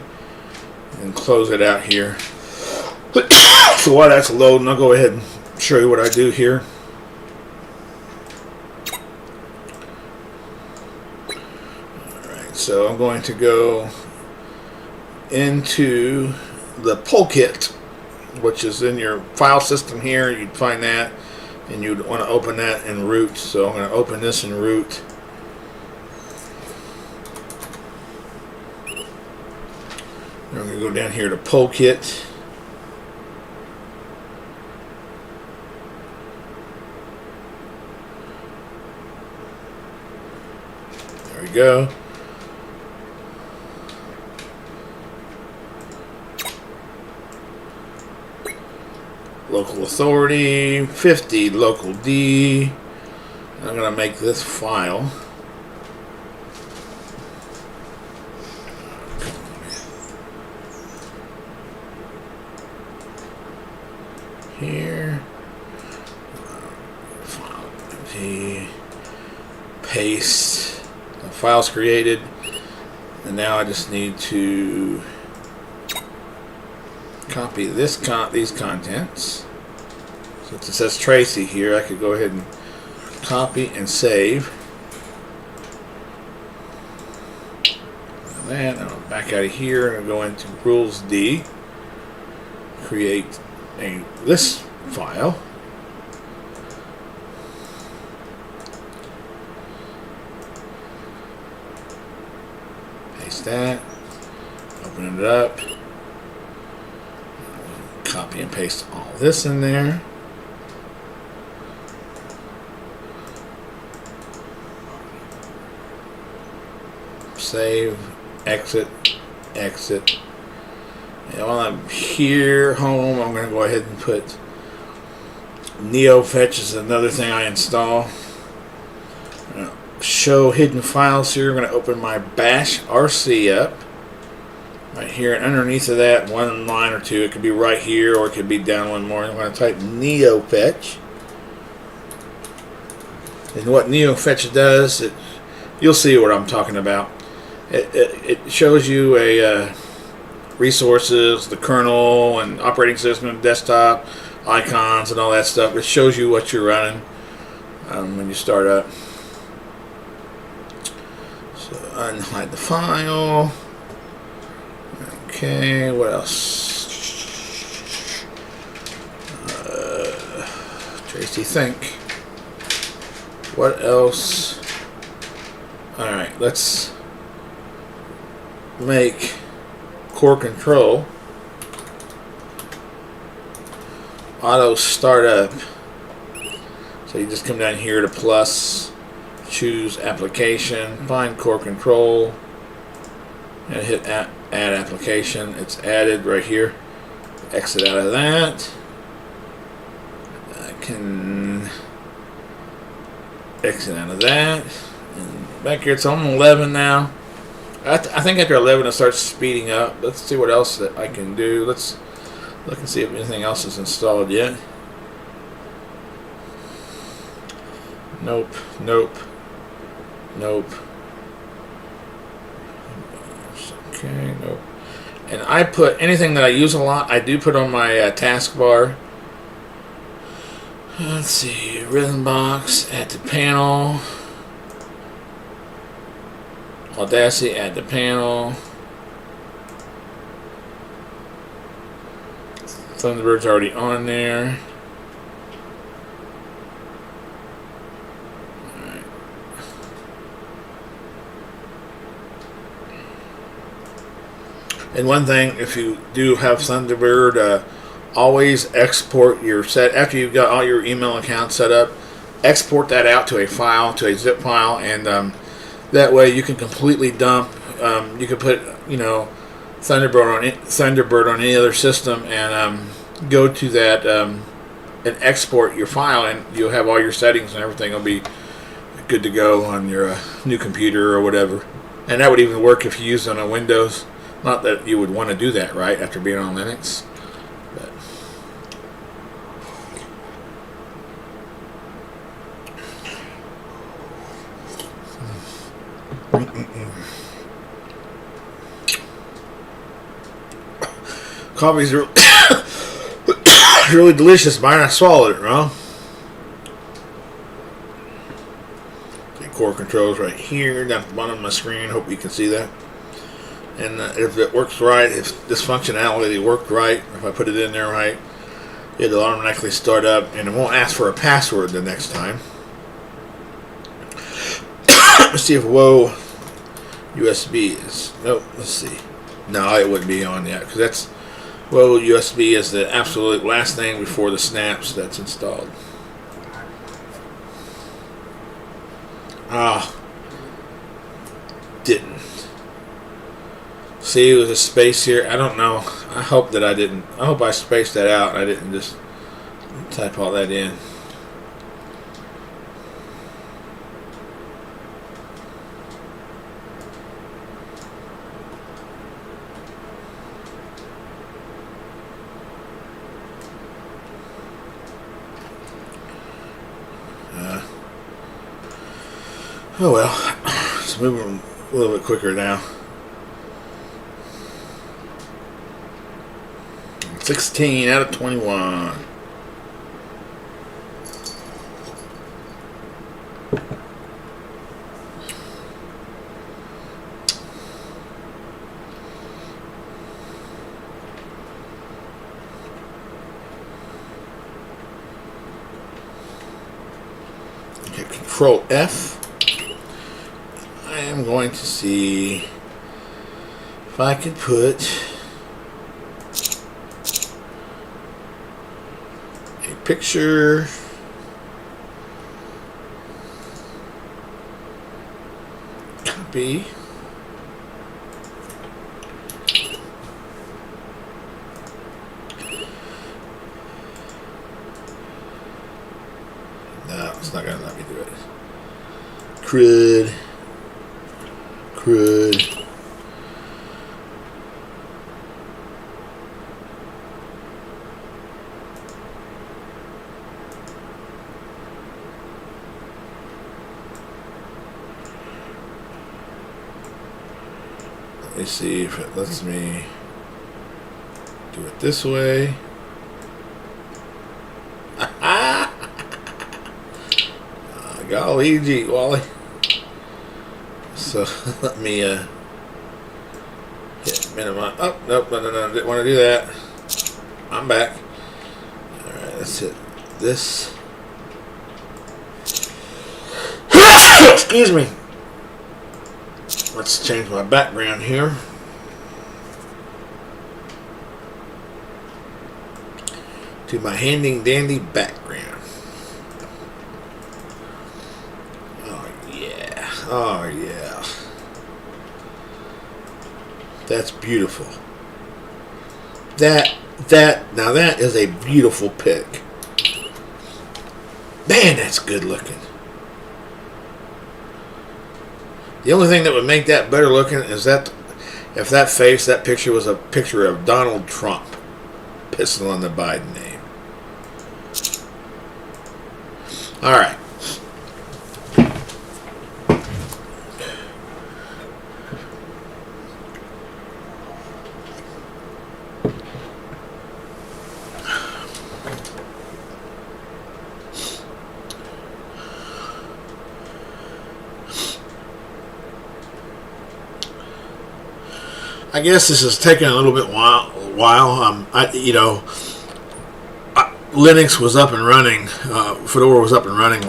and close it out here. So while that's loading, I'll go ahead and show you what I do here. Alright, so I'm going to go into the pull kit, which is in your file system here. You'd find that, and you'd want to open that in root. So I'm going to open this in root. I'm going to go down here to pull kit. There we go. Local authority, 50, local D. I'm going to make this file. Here. File empty. Paste. The file's created. And now I just need to copy these contents. Since it says Tracy here, I could go ahead and copy and save. And I'll back out of here and go into Rules D. Create this file. paste that. Open it up. Copy and paste all this in there. Save, exit, exit. And while I'm here, home, I'm going to go ahead and put NeoFetch is another thing I install. Show hidden files here. I'm going to open my bash RC up right here, and underneath of that, one line or two. It could be right here, or it could be down one more. I'm going to type NeoFetch, and what NeoFetch does, you'll see what I'm talking about. It shows you a resources, the kernel, and operating system, desktop, icons, and all that stuff. It shows you what you're running when you start up. So unhide the file. Okay, what else? Tracy, think. What else? Alright, let's make core control auto startup. So you just come down here to plus, choose application, find core control, and hit add application. It's added right here. Exit out of that. I can exit out of that. And back here it's on 11 now. I think after 11 it starts speeding up. Let's see what else that I can do. Let's look and see if anything else is installed yet. Nope, nope, nope. Okay, nope. And I put anything that I use a lot, I do put on my taskbar. Let's see, rhythm box, add to panel. Audacity, add to panel. Thunderbird's already on there. Alright. And one thing, if you do have Thunderbird, always export your set after you've got all your email accounts set up. Export that out to a file, to a zip file, and that way you can completely dump. You can put, Thunderbird on any other system, and go to that and export your file, and you'll have all your settings and everything will be good to go on your new computer or whatever. And that would even work if you use it on a Windows. Not that you would want to do that, right, after being on Linux. But coffee's really delicious, but I swallowed it wrong. Okay, core controls right here down at the bottom of my screen. Hope you can see that. And if it works right, if this functionality worked right, if I put it in there right, it'll automatically start up, and it won't ask for a password the next time. Let's see if Whoa USB is. Nope. Let's see. No, it wouldn't be on yet, because that's Whoa USB is the absolute last thing before the snaps that's installed. Didn't. See, with a space here. I don't know. I hope that I didn't. I hope I spaced that out. I didn't just type all that in. Oh well. Let's move them a little bit quicker now. 16 out of 21. Okay, Control F. I am going to see If I could put a picture copy no, it's not gonna let me do it. Crud. Let me see if it lets me do it this way. Golly gee, Wally. So let me hit minimize. Oh, nope, no, didn't want to do that. I'm back. Alright, let's hit this. Excuse me. Let's change my background here. To my handy dandy background. Oh yeah. That's beautiful. Now that is a beautiful pic. Man, that's good looking. The only thing that would make that better looking is that if that picture was a picture of Donald Trump pissing on the Biden name. All right. I guess this is taking a little bit while. Linux was up and running. Fedora was up and running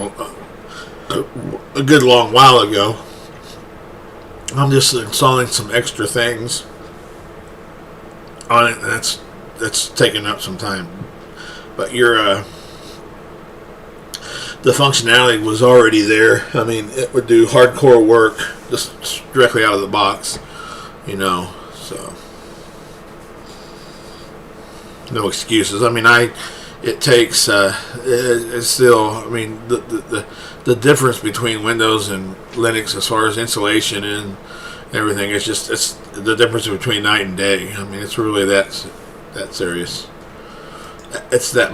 a good long while ago. I'm just installing some extra things on it, and that's taking up some time. But the functionality was already there. I mean, it would do hardcore work just directly out of the box, So no excuses. I mean, it takes it's still. I mean, the difference between Windows and Linux as far as installation and everything it's the difference between night and day. I mean, it's really that serious. It's that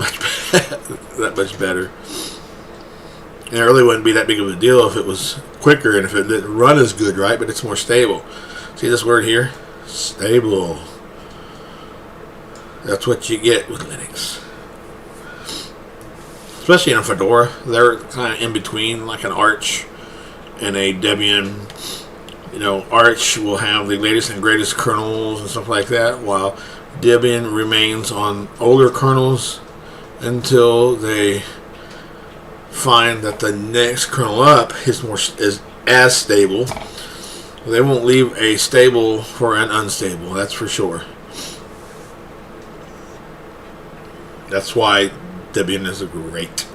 much better. And it really wouldn't be that big of a deal if it was quicker and if it didn't run as good, right? But it's more stable. See this word here? Stable. That's what you get with Linux. Especially in a Fedora. They're kind of in between, like an Arch and a Debian. Arch will have the latest and greatest kernels and stuff like that, while Debian remains on older kernels until they find that the next kernel up is as stable. They won't leave a stable for an unstable, that's for sure. That's why Debian is great.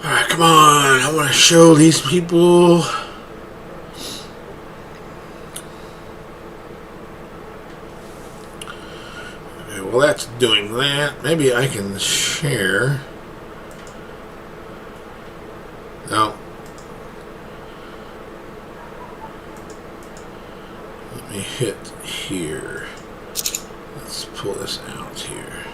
Alright, come on. I want to show these people. Well, that's doing that. Maybe I can share. No. Let me hit here. Let's pull this out here.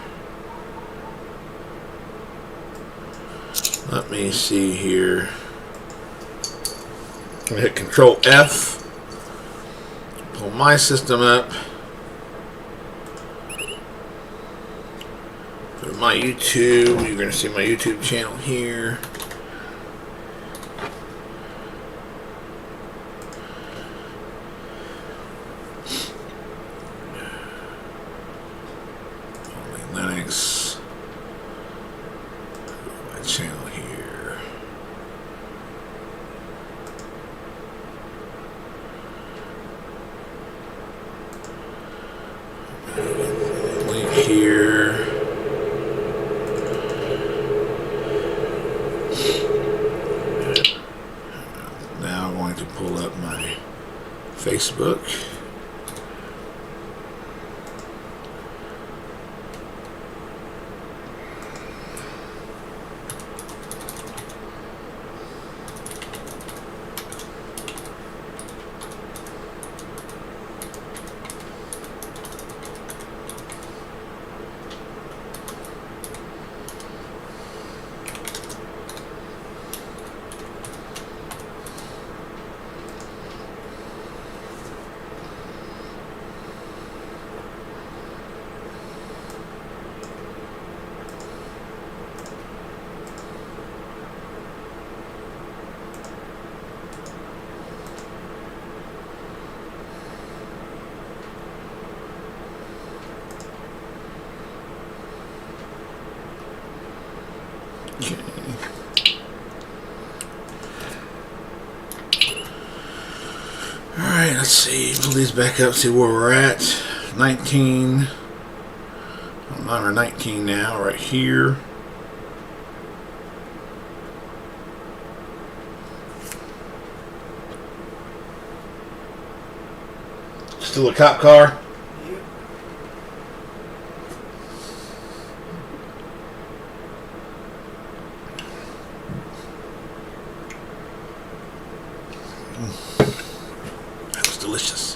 Let me see here. I'm going to hit Control F. Pull my system up. My YouTube, you're going to see my YouTube channel here. Linux. to pull up my Facebook. Okay. Alright, let's see. Pull these back up, see where we're at. 19. I'm on our 19 now, right here. Still a cop car? That was delicious.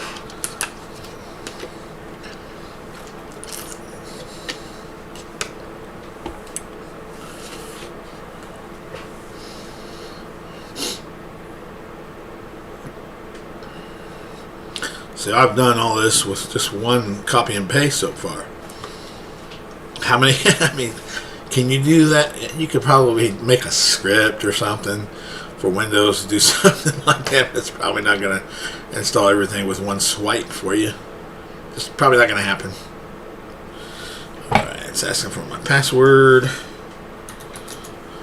See, I've done all this with just one copy and paste so far. How many? I mean, can you do that? You could probably make a script or something for Windows to do something like that. It's probably not going to install everything with one swipe for you. It's probably not going to happen. Alright, it's asking for my password.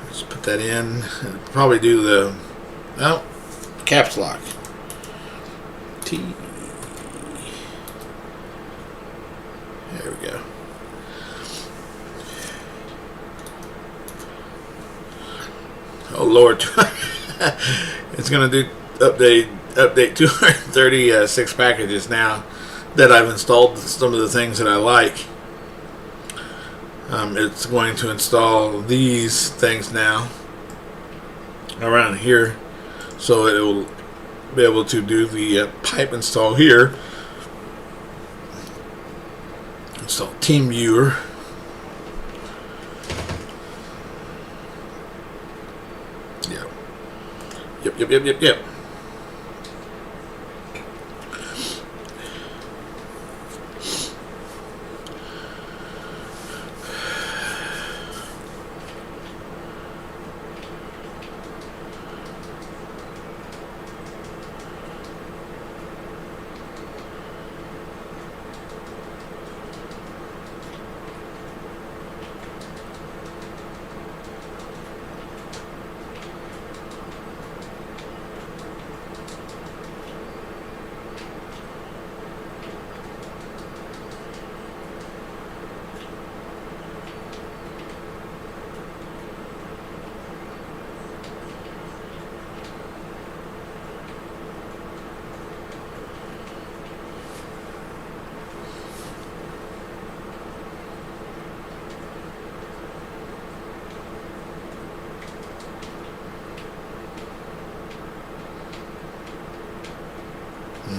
Let's put that in. It'll probably do the, oh, caps lock. T. There we go. Oh Lord. It's going to do update 236 packages now that I've installed some of the things that I like. It's going to install these things now around here, so it will be able to do the pipe install here. Install TeamViewer. Yep.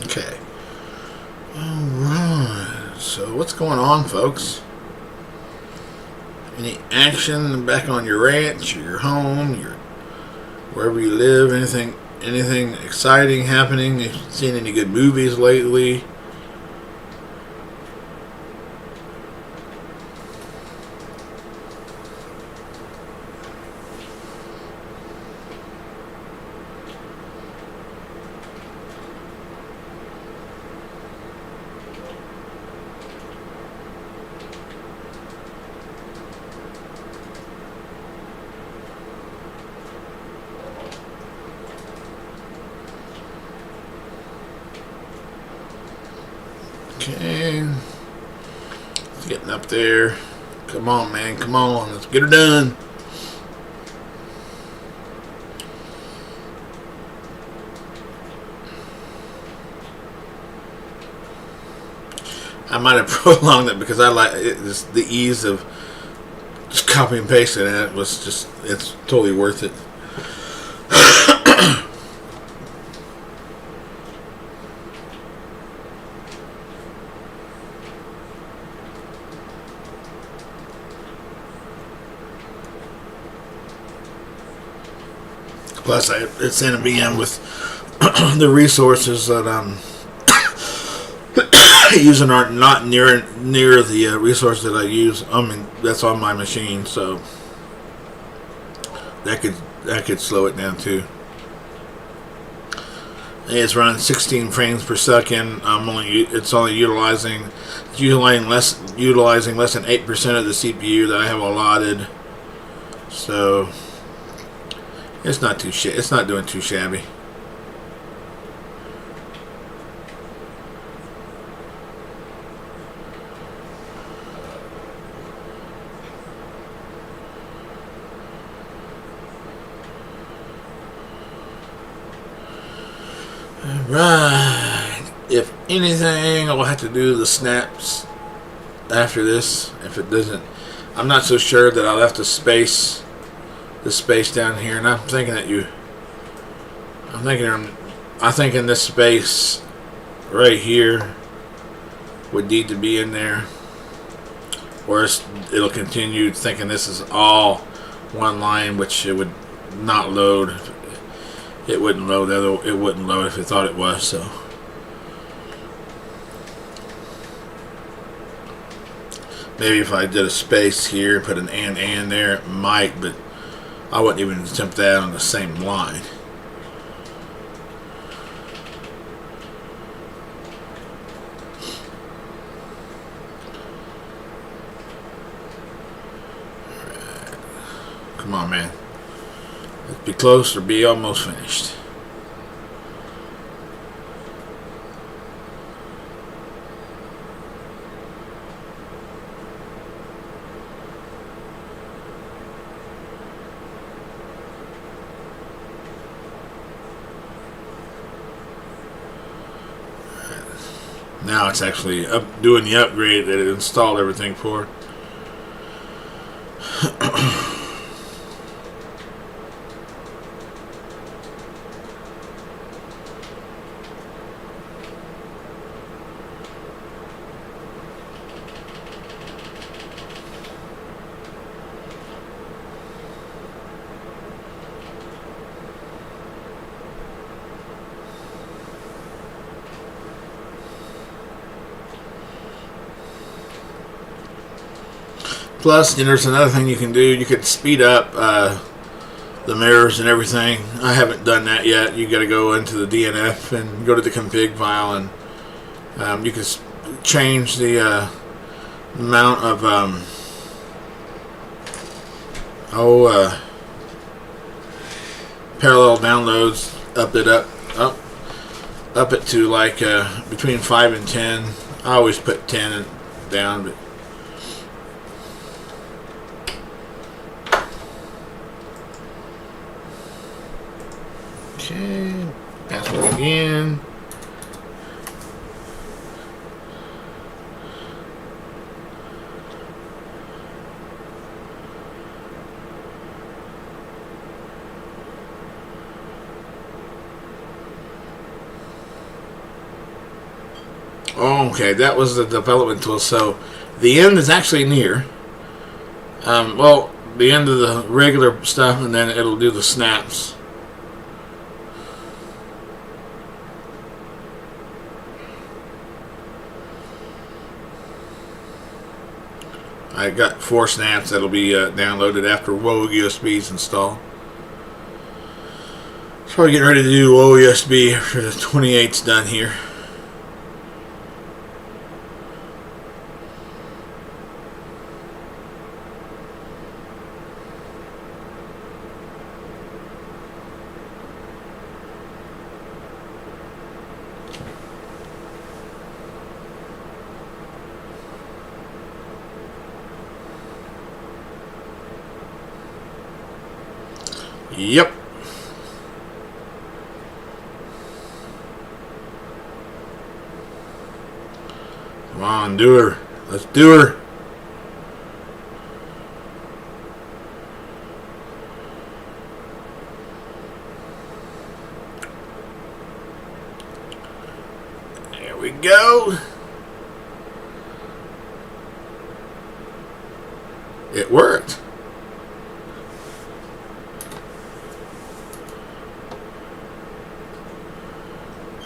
Okay. Alright. So what's going on, folks? Any action back on your ranch, or your home, your wherever you live? Anything exciting happening? Have you seen any good movies lately? Okay, it's getting up there. Come on, man, come on, let's get her done. I might have prolonged it because I like it, just the ease of just copying and pasting it was just, it's totally worth it. Plus, it's in a VM with the resources that I'm using are not near the resources that I use. I mean, that's on my machine, so that could slow it down too. It's running 16 frames per second. It's only utilizing less than 8% of the CPU that I have allotted. So it's not it's not doing too shabby. Right. If anything, I'll have to do the snaps after this. If it doesn't, I'm not so sure that I'll have to space the space down here. And I'm thinking this space right here would need to be in there, or it'll continue thinking this is all one line, which it would not load. It wouldn't load. It wouldn't load if it thought it was. So maybe if I did a space here, put an and there, it might. But I wouldn't even attempt that on the same line. Right. Come on, man. Let's be close or be almost finished. Now it's actually doing the upgrade that it installed everything for. Plus, there's another thing you can do. You could speed up the mirrors and everything. I haven't done that yet. You got to go into the DNF and go to the config file, and you can change the amount of parallel downloads. Up it to like between 5 and 10. I always put 10 down, but okay, password again. Okay, that was the development tool. So the end is actually near. Well, the end of the regular stuff, and then it'll do the snaps. I got 4 snaps that'll be downloaded after WoW USB is installed. So we're getting ready to do WoW USB after the 28's done here. Yep. Come on, do her. Let's do her. There we go. It worked.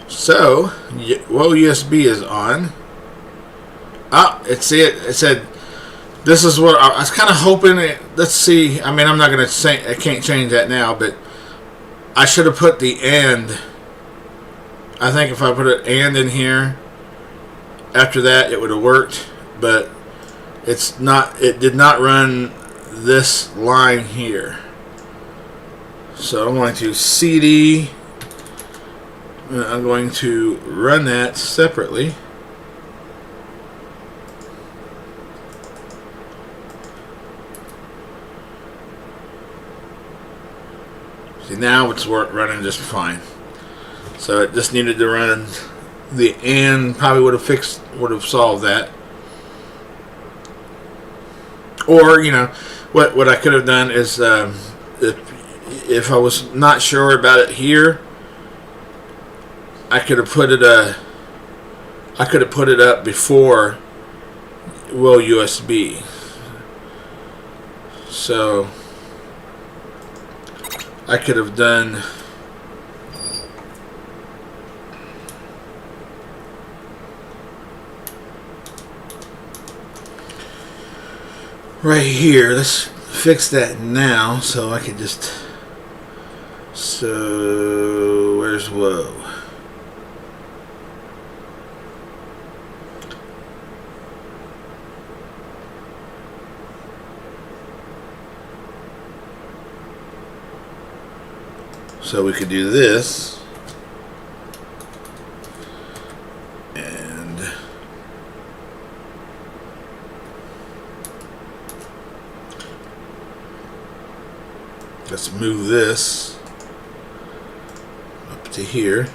So, well, USB is on. Ah, it said, this is what I was kind of hoping. Let's see. I mean, I'm not going to say, I can't change that now, but I should have put the and. I think if I put an and in here, after that, it would have worked, but it's not, it did not run this line here. So I'm going to CD, and I'm going to run that separately. See, now it's running just fine. So it just needed to run the and, probably would have solved that. Or, you know, what I could have done is, if I was not sure about it here, I could have put it up before well USB. So I could have done right here. Let's fix that now, so I can just, so where's whoa? So we could do this, and let's move this up to here.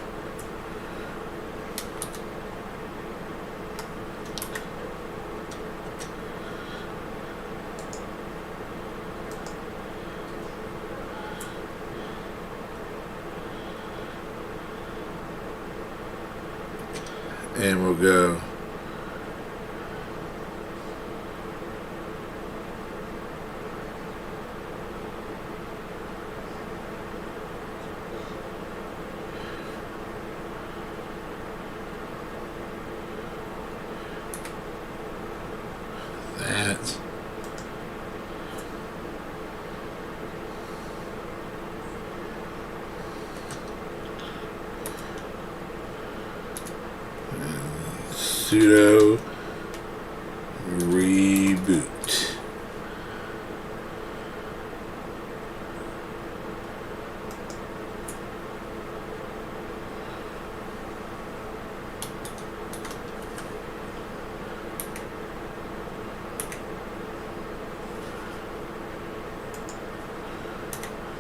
And we'll go that. Sudo reboot.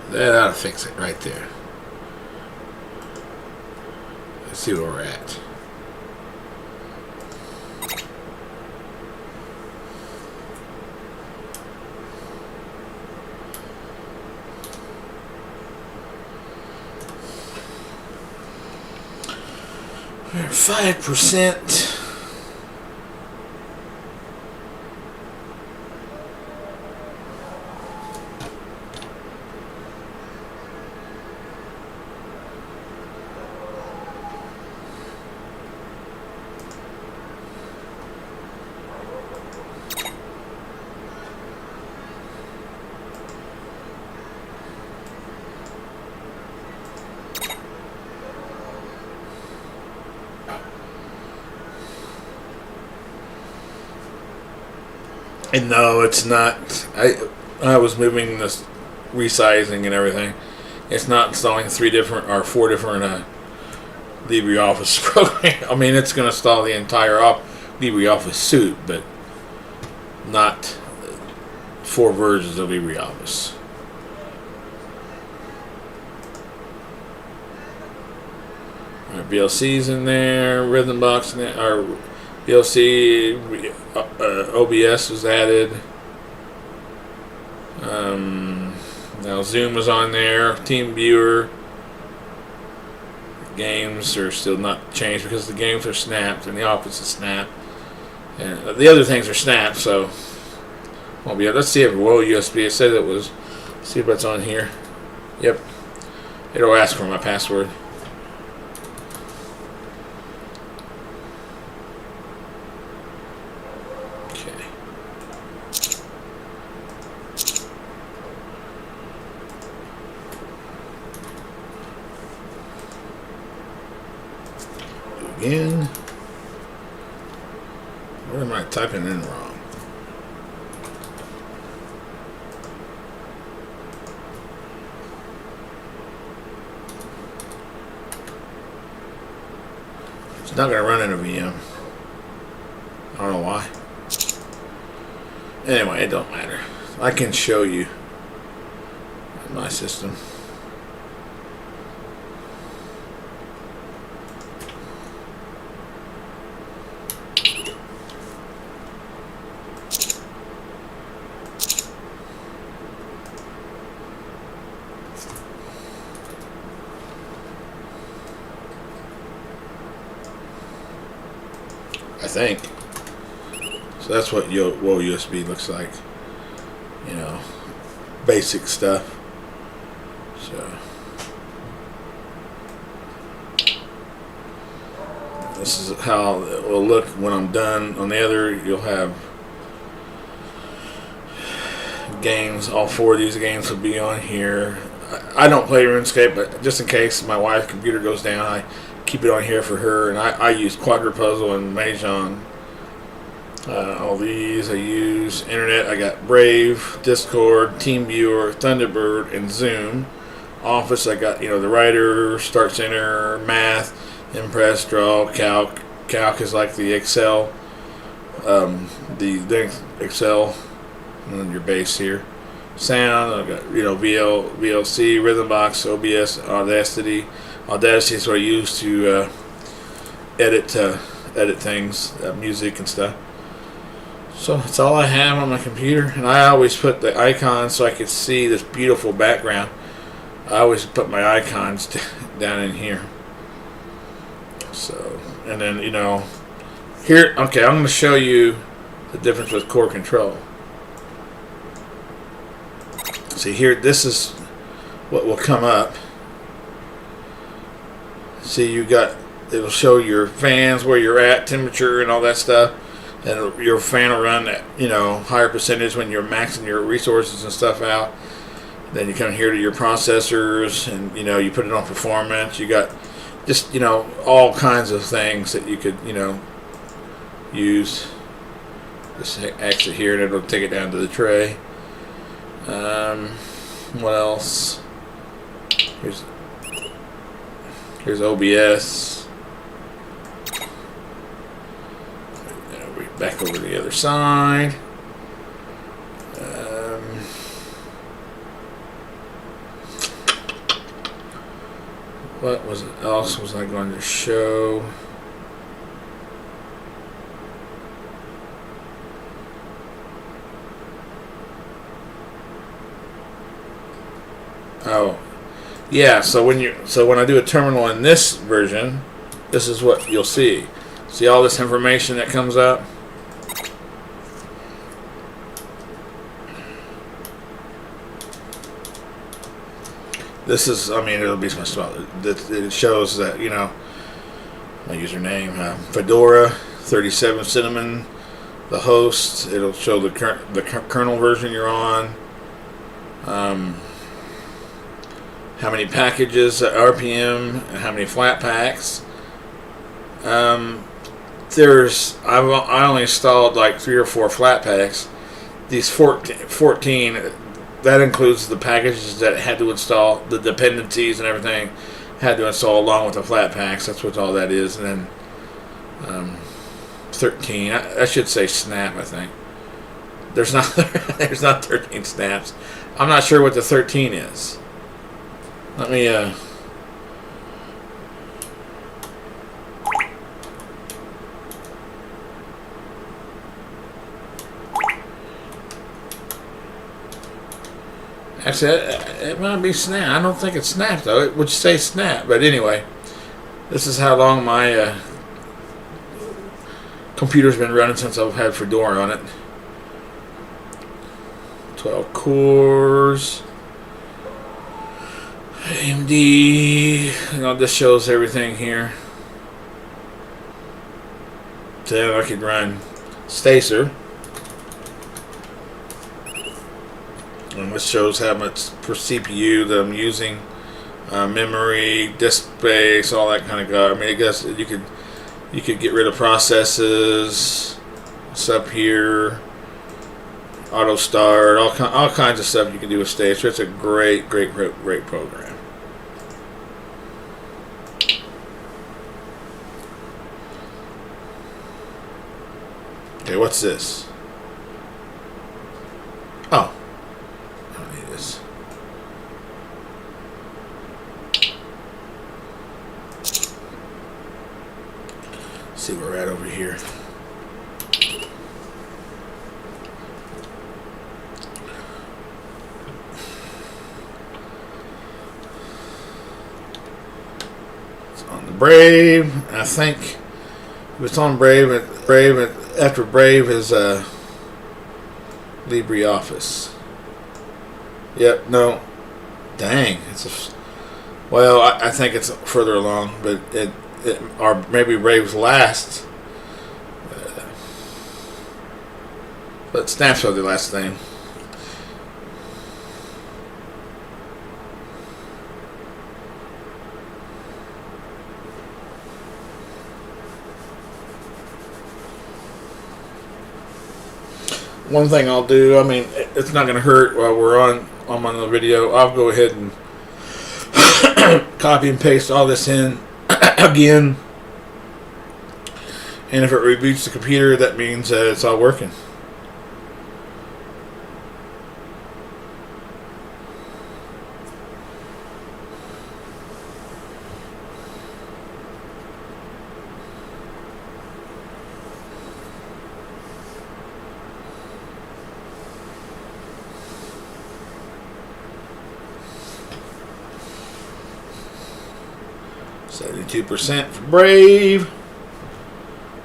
That ought to fix it right there. Let's see where we're at. We're 5%. And no, it's not. I was moving this, resizing and everything. It's not installing 4 different LibreOffice programs. I mean, it's going to install the entire LibreOffice suite, but not 4 versions of LibreOffice. Alright, VLC's in there, Rhythm Box in there, or VLC, OBS was added. Now Zoom is on there. Team Viewer. Games are still not changed because the games are snapped and the Office is snapped. And the other things are snapped, so won't be. Let's see if Whoa USB. It said it was. See what's on here. Yep. It'll ask for my password. Okay. Again. What am I typing in wrong? It's not going to run in a VM. I don't know why. Anyway, it don't matter. I can show you my system. I think. So that's what Whoa USB looks like. You know, basic stuff. So this is how it will look when I'm done. On the other, you'll have games. All 4 of these games will be on here. I don't play RuneScape, but just in case my wife's computer goes down, I keep it on here for her, and I use Quadrupuzzle and Mahjong. All these I use. Internet, I got Brave, Discord, TeamViewer, Thunderbird, and Zoom. Office, I got, the Writer, Start Center, Math, Impress, Draw, Calc. Calc is like the Excel, the Excel, and then your base here. Sound, I got, VLC, Rhythmbox, OBS, Audacity. Audacity is what I use to edit things, music and stuff. So that's all I have on my computer, and I always put the icons so I could see this beautiful background. I always put my icons down in here. So, and then here. Okay, I'm going to show you the difference with core control. See here, this is what will come up. See, it'll show your fans, where you're at, temperature, and all that stuff. And your fan will run at, higher percentage when you're maxing your resources and stuff out. Then you come here to your processors, and, you put it on performance. You got just, all kinds of things that you could, use. Just exit here, and it'll take it down to the tray. What else? Here's OBS. Back over to the other side. What else was I going to show? Oh, yeah. So when I do a terminal in this version, this is what you'll see. See all this information that comes up. This is, it'll be my spot. It shows that, my username, Fedora 37 Cinnamon, the host. It'll show the kernel version you're on. How many packages, RPM, and how many flat packs. I only installed like 3 or 4 flat packs. These 14, that includes the packages that had to install, the dependencies and everything had to install along with the flat packs. That's what all that is. And then 13, I should say snap, I think. There's not 13 snaps. I'm not sure what the 13 is. Let me Actually, it might be snap. I don't think it's snap though. It would say snap, but anyway, this is how long my computer's been running since I've had Fedora on it. 12 cores. AMD. You know, this shows everything here. Then I could run Stacer. And this shows how much per CPU that I'm using, memory, disk space, all that kind of stuff. I mean, I guess you could get rid of processes. What's up here? Auto start, all kinds of stuff you can do with Stacer. It's a great program. Okay, what's this? Oh. This. Let's see where we're at over here. It's on the Brave. I think if it's on Brave, after Brave is LibreOffice. Yep, no. Dang. Well, I think it's further along, but or maybe Brave's last. But Snap's the last thing. One thing I'll do, I mean, it's not going to hurt while we're on the video. I'll go ahead and copy and paste all this in again. And if it reboots the computer, that means it's all working. %72 for Brave.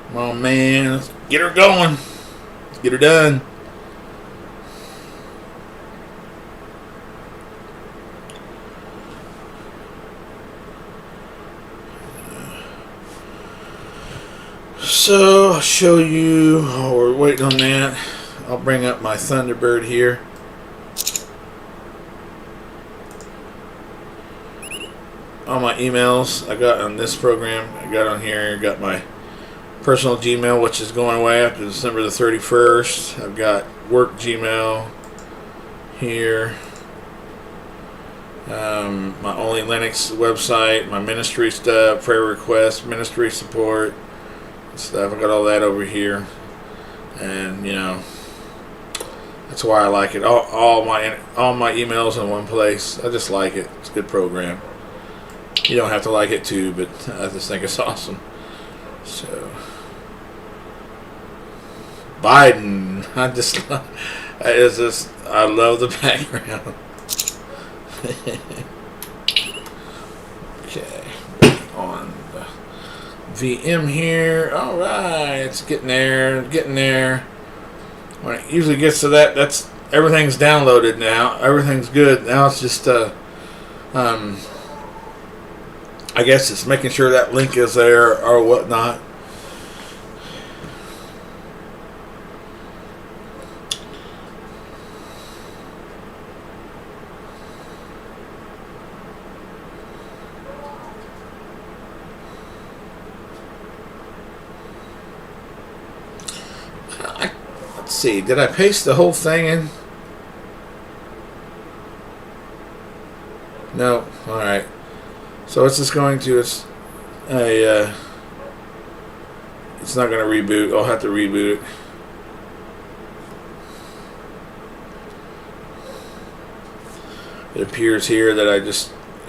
Come on, man. Let's get her going. Let's get her done. So, I'll show you while we're waiting on that. I'll bring up my Thunderbird here. All my emails I got on this program, I got on here. I got my personal Gmail, which is going away after December the 31st. I've got work Gmail here. My Only Linux website, my ministry stuff, prayer requests, ministry support stuff. I got all that over here, and you know, that's why I like it. All my emails in one place. I just like it. It's a good program. You don't have to like it too, but I just think it's awesome. So, Biden, I love the background. Okay, on the VM here. All right, it's getting there, When it usually gets to that, that's everything's downloaded now. Everything's good now. It's just I guess it's making sure that link is there or whatnot. Let's see, did I paste the whole thing in? No, alright. So it's just going to, it's not going to reboot. I'll have to reboot it. It appears here that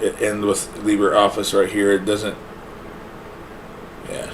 it ends with LibreOffice right here. It doesn't, yeah.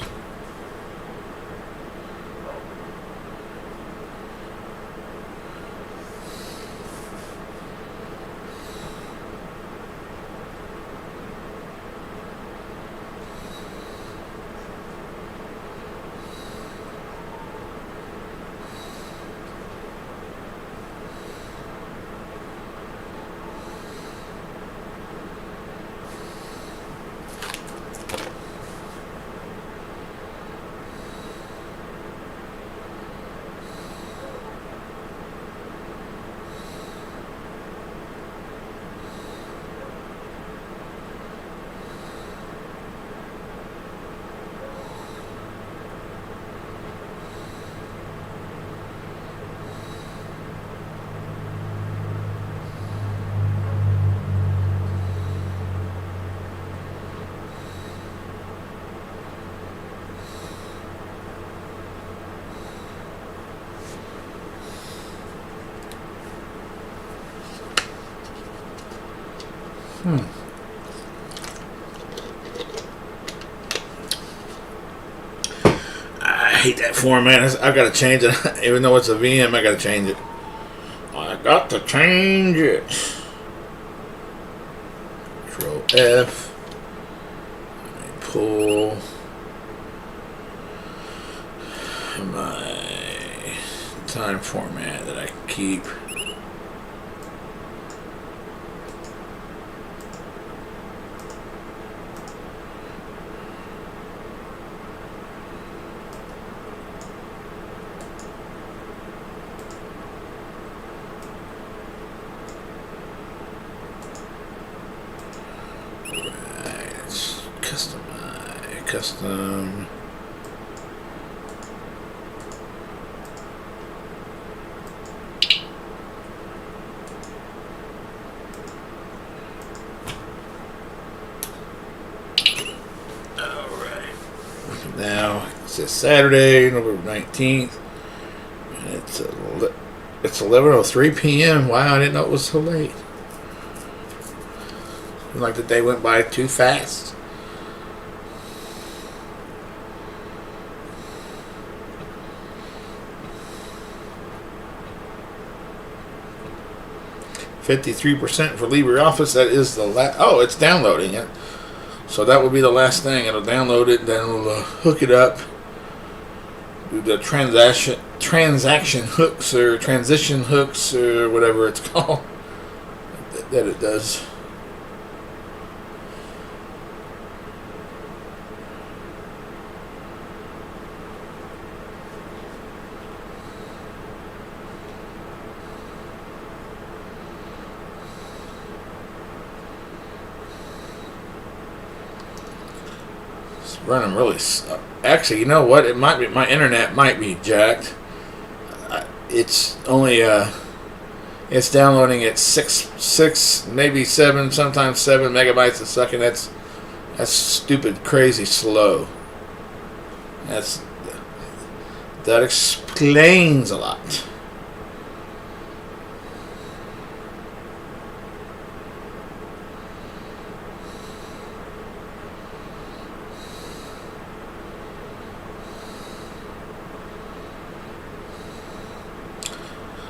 hate that format. I've got to change it. Even though it's a VM, I got to change it. I got to change it. Control F. Let me pull my time format that I keep. Custom. Alright. Now, it's a Saturday, November 19th. And it's 11:03 p.m. Wow, I didn't know it was so late. Like the day went by too fast. %53% for LibreOffice. That is the last. Oh, it's downloading it. So that will be the last thing. It'll download it, then it'll hook it up. Do the transaction hooks or transition hooks or whatever it's called that it does. Running really. Actually, you know what? It might be my internet might be jacked. It's only it's downloading at six, maybe 7, sometimes 7 megabytes a second. That's stupid, crazy slow. That explains a lot.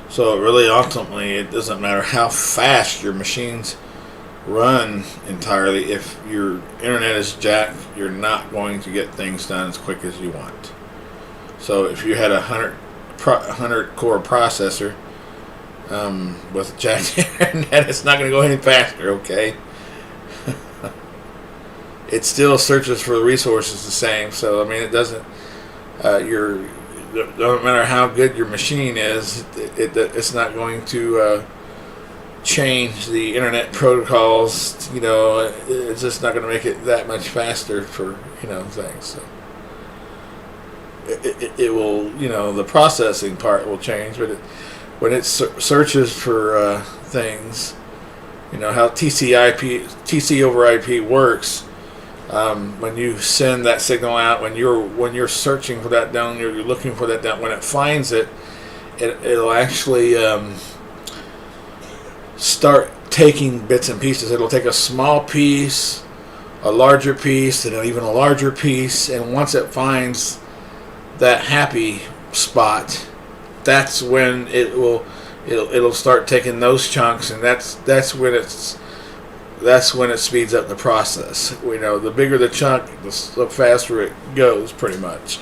So really, ultimately, it doesn't matter how fast your machines run entirely. If your internet is jacked, you're not going to get things done as quick as you want. So if you had a 100 core processor with jacked internet, it's not going to go any faster. Okay. It still searches for the resources the same. So I mean, it doesn't. No matter how good your machine is, it's not going to change the internet protocols. You know, it's just not going to make it that much faster for things. So it will, the processing part will change, but when it searches for things, how TC over IP works. When you send that signal out, when you're searching for that down, you're looking for that down. When it finds it, it'll actually start taking bits and pieces. It'll take a small piece, a larger piece, and even a larger piece. And once it finds that happy spot, that's when it'll start taking those chunks, and that's when it speeds up the process. The bigger the chunk, the faster it goes, pretty much.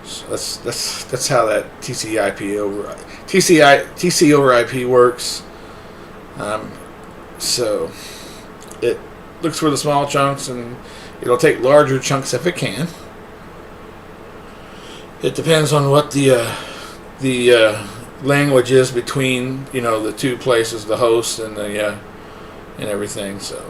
So that's how that TC over IP works. So it looks for the small chunks, and it'll take larger chunks if it can. It depends on what the language is between the two places, the host and the and everything. So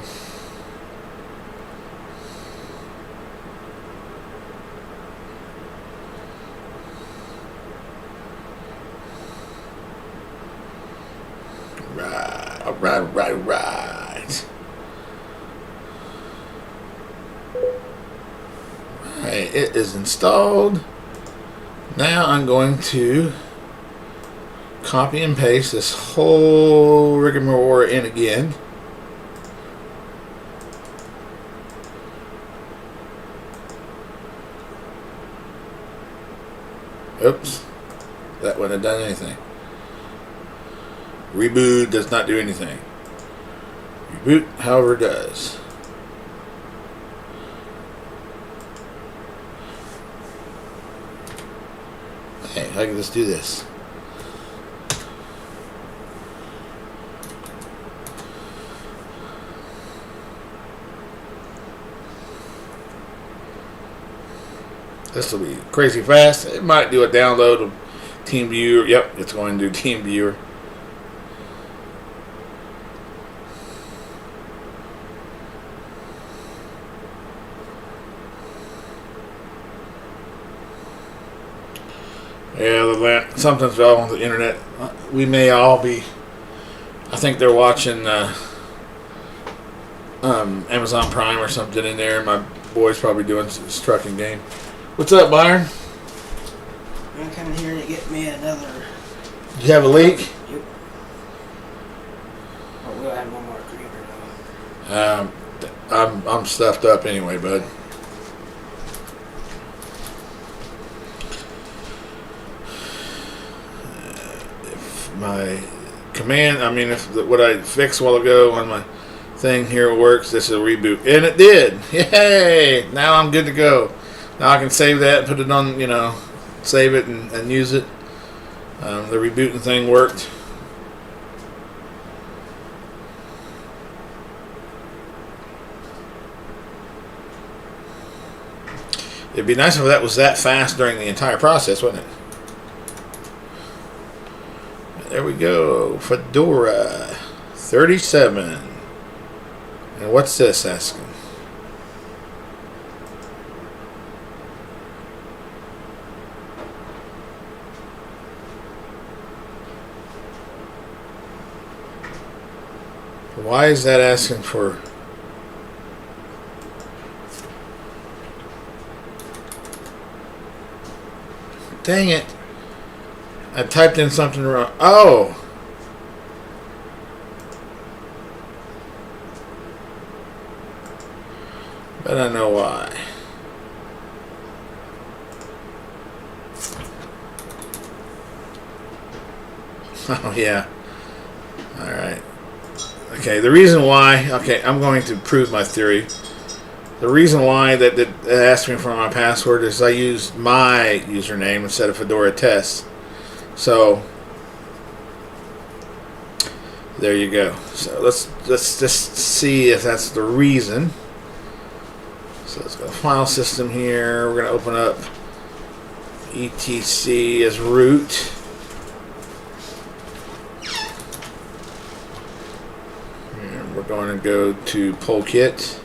right. It is installed. Now I'm going to copy and paste this whole rigmarole in again. Oops. That wouldn't have done anything. Reboot does not do anything. Reboot, however, does. Hey, I can just do this. This will be crazy fast. It might do a download of TeamViewer. Yep, it's going to do TeamViewer. Yeah, something's wrong on the internet. We may all be. I think they're watching Amazon Prime or something in there. My boy's probably doing his trucking game. What's up, Byron? I'm coming here to get me another. Did you have a leak? Yep. Oh, we'll have one more creamer though. I'm stuffed up anyway, bud. If my command, if what I fixed a while ago on my thing here works, this is a reboot, and it did. Yay! Now I'm good to go. Now I can save that and put it on, save it and use it. The rebooting thing worked. It'd be nice if that was that fast during the entire process, wouldn't it? There we go. Fedora 37. And what's this asking? Why is that asking for? Dang it. I typed in something wrong. Oh. But I know why. Oh, yeah. Alright. Okay, the reason why... Okay, I'm going to prove my theory. The reason why that asked me for my password is I used my username instead of Fedora Test. So, there you go. So let's just see if that's the reason. So let's go to file system here. We're going to open up etc as root. And we're going to go to Polkit.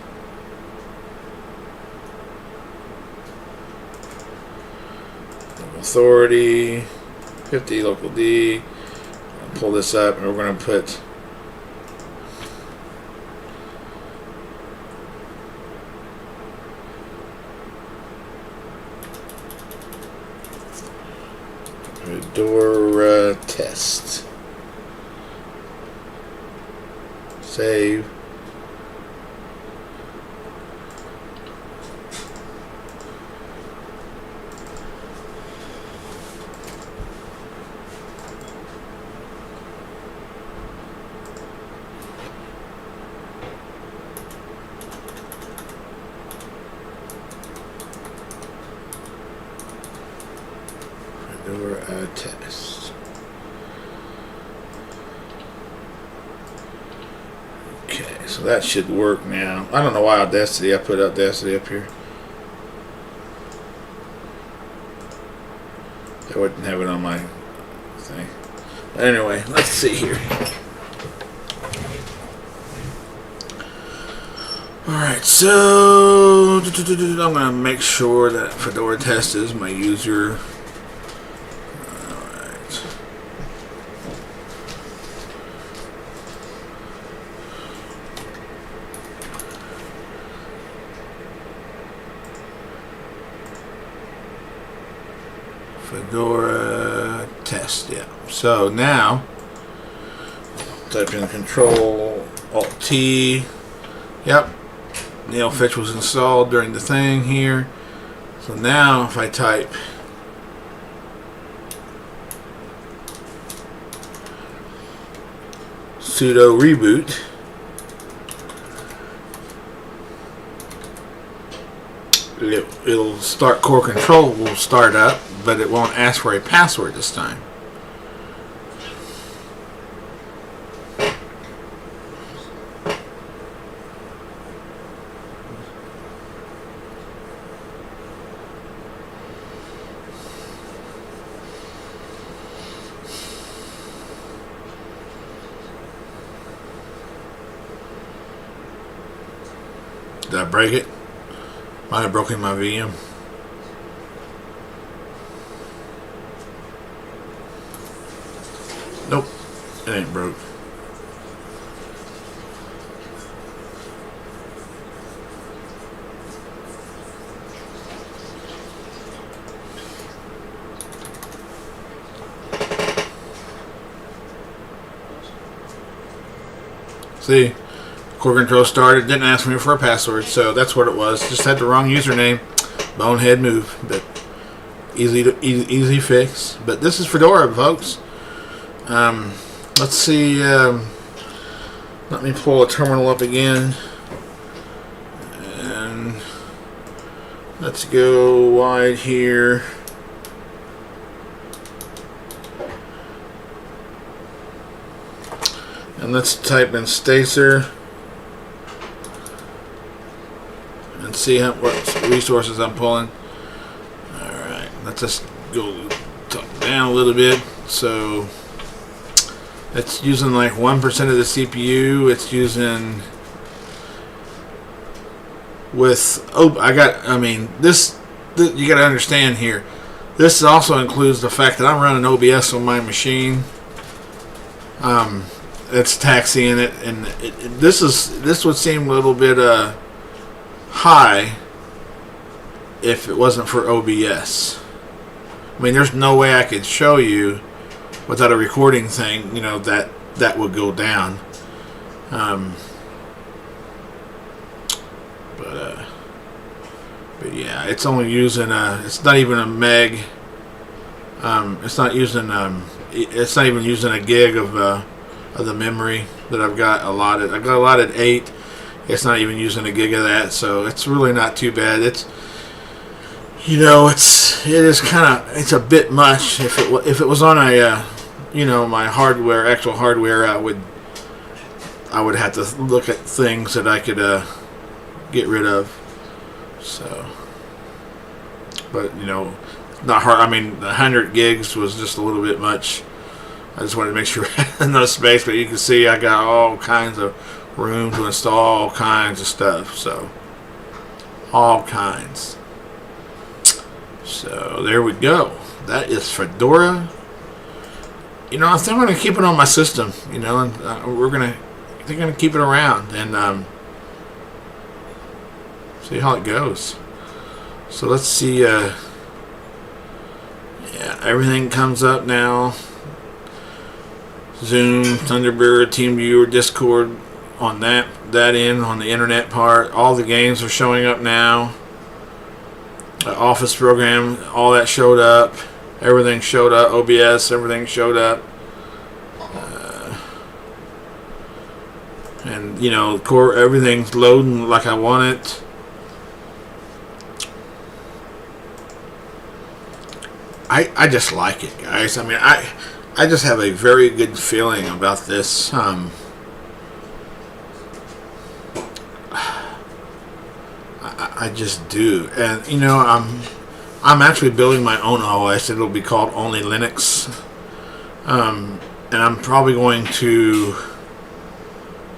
Authority 50 local D. I'll pull this up and we're going to put Fedora test. Save. Fedora test. Okay, so that should work now. I don't know why Audacity. I put Audacity up here. I wouldn't have it on my thing. But anyway, let's see here. Alright, so I'm going to make sure that Fedora test is my user. Alright. Fedora test, yeah. So now, type in Control Alt T. Yep. Nail Fetch was installed during the thing here. So now if I type sudo reboot. It'll start core control will start up, but it won't ask for a password this time. Did I break it? Might have broken my VM. Nope, it ain't broke. See? Core control started, didn't ask me for a password, so that's what it was. Just had the wrong username. Bonehead move, but easy fix. But this is Fedora, folks. Let's see. Let me pull a terminal up again, and let's go wide here. And let's type in Stacer. And see what resources I'm pulling. Alright, let's just go down a little bit. So it's using like 1% of the CPU. It's using with this you gotta understand here. This also includes the fact that I'm running OBS on my machine. It's taxiing it, and this would seem a little bit high if it wasn't for OBS. I mean, there's no way I could show you without a recording thing, you know, that would go down. But yeah, it's only using it's not even a meg. It's not even using a gig of the memory that I've got allotted. I got allotted 8. It's not even using a gig of that, so it's really not too bad. It's, you know, it's a bit much. If it was on a you know, my actual hardware, I would have to look at things that I could get rid of. So, but you know, not hard. I mean, 100 gigs was just a little bit much. I just wanted to make sure I had enough space, but you can see I got all kinds of room to install all kinds of stuff. So, all kinds. So there we go. That is Fedora. You know, I think I'm going to keep it on my system. You know, and they're going to keep it around and see how it goes. So let's see. Yeah, everything comes up now. Zoom, Thunderbird, TeamViewer, Discord on that end, on the internet part. All the games are showing up now. Office program, all that showed up. Everything showed up. OBS, everything showed up. And, you know, core, everything's loading like I want it. I just like it, guys. I mean, I just have a very good feeling about this. I just do, and you know, I'm actually building my own OS. It'll be called Only Linux, and I'm probably going to.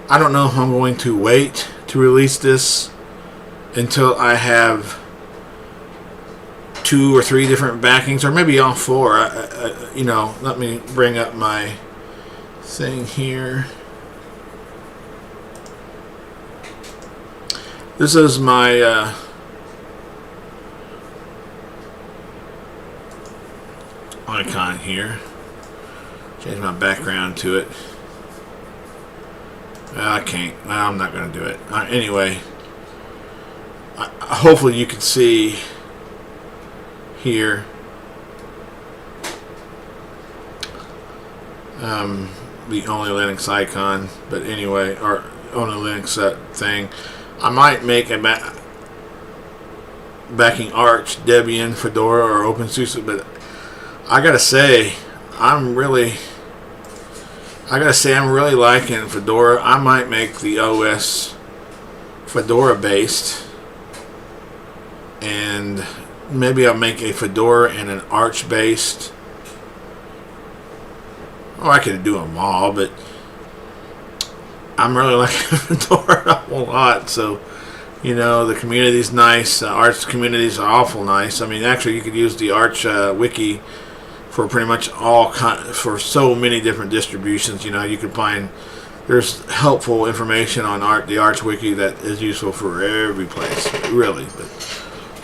I don't know if I'm going to wait to release this until I have 2 or 3 different backings, or maybe all 4. You know, let me bring up my thing here. This is my icon here. Change my background to it. I can't. I'm not going to do it. Anyway, hopefully you can see here the Only Linux icon, but anyway, or Only Linux thing. I might make a backing Arch, Debian, Fedora, or OpenSUSE, but I gotta say, I'm really liking Fedora. I might make the OS Fedora based, and maybe I'll make a Fedora and an Arch based. Oh, I could do them all, but I'm really liking Fedora a whole lot. So, you know, the community's nice. Arch communities are awful nice. I mean, actually, you could use the Arch wiki for pretty much for so many different distributions. You know, you can find there's helpful information on the Arch wiki that is useful for every place, really. But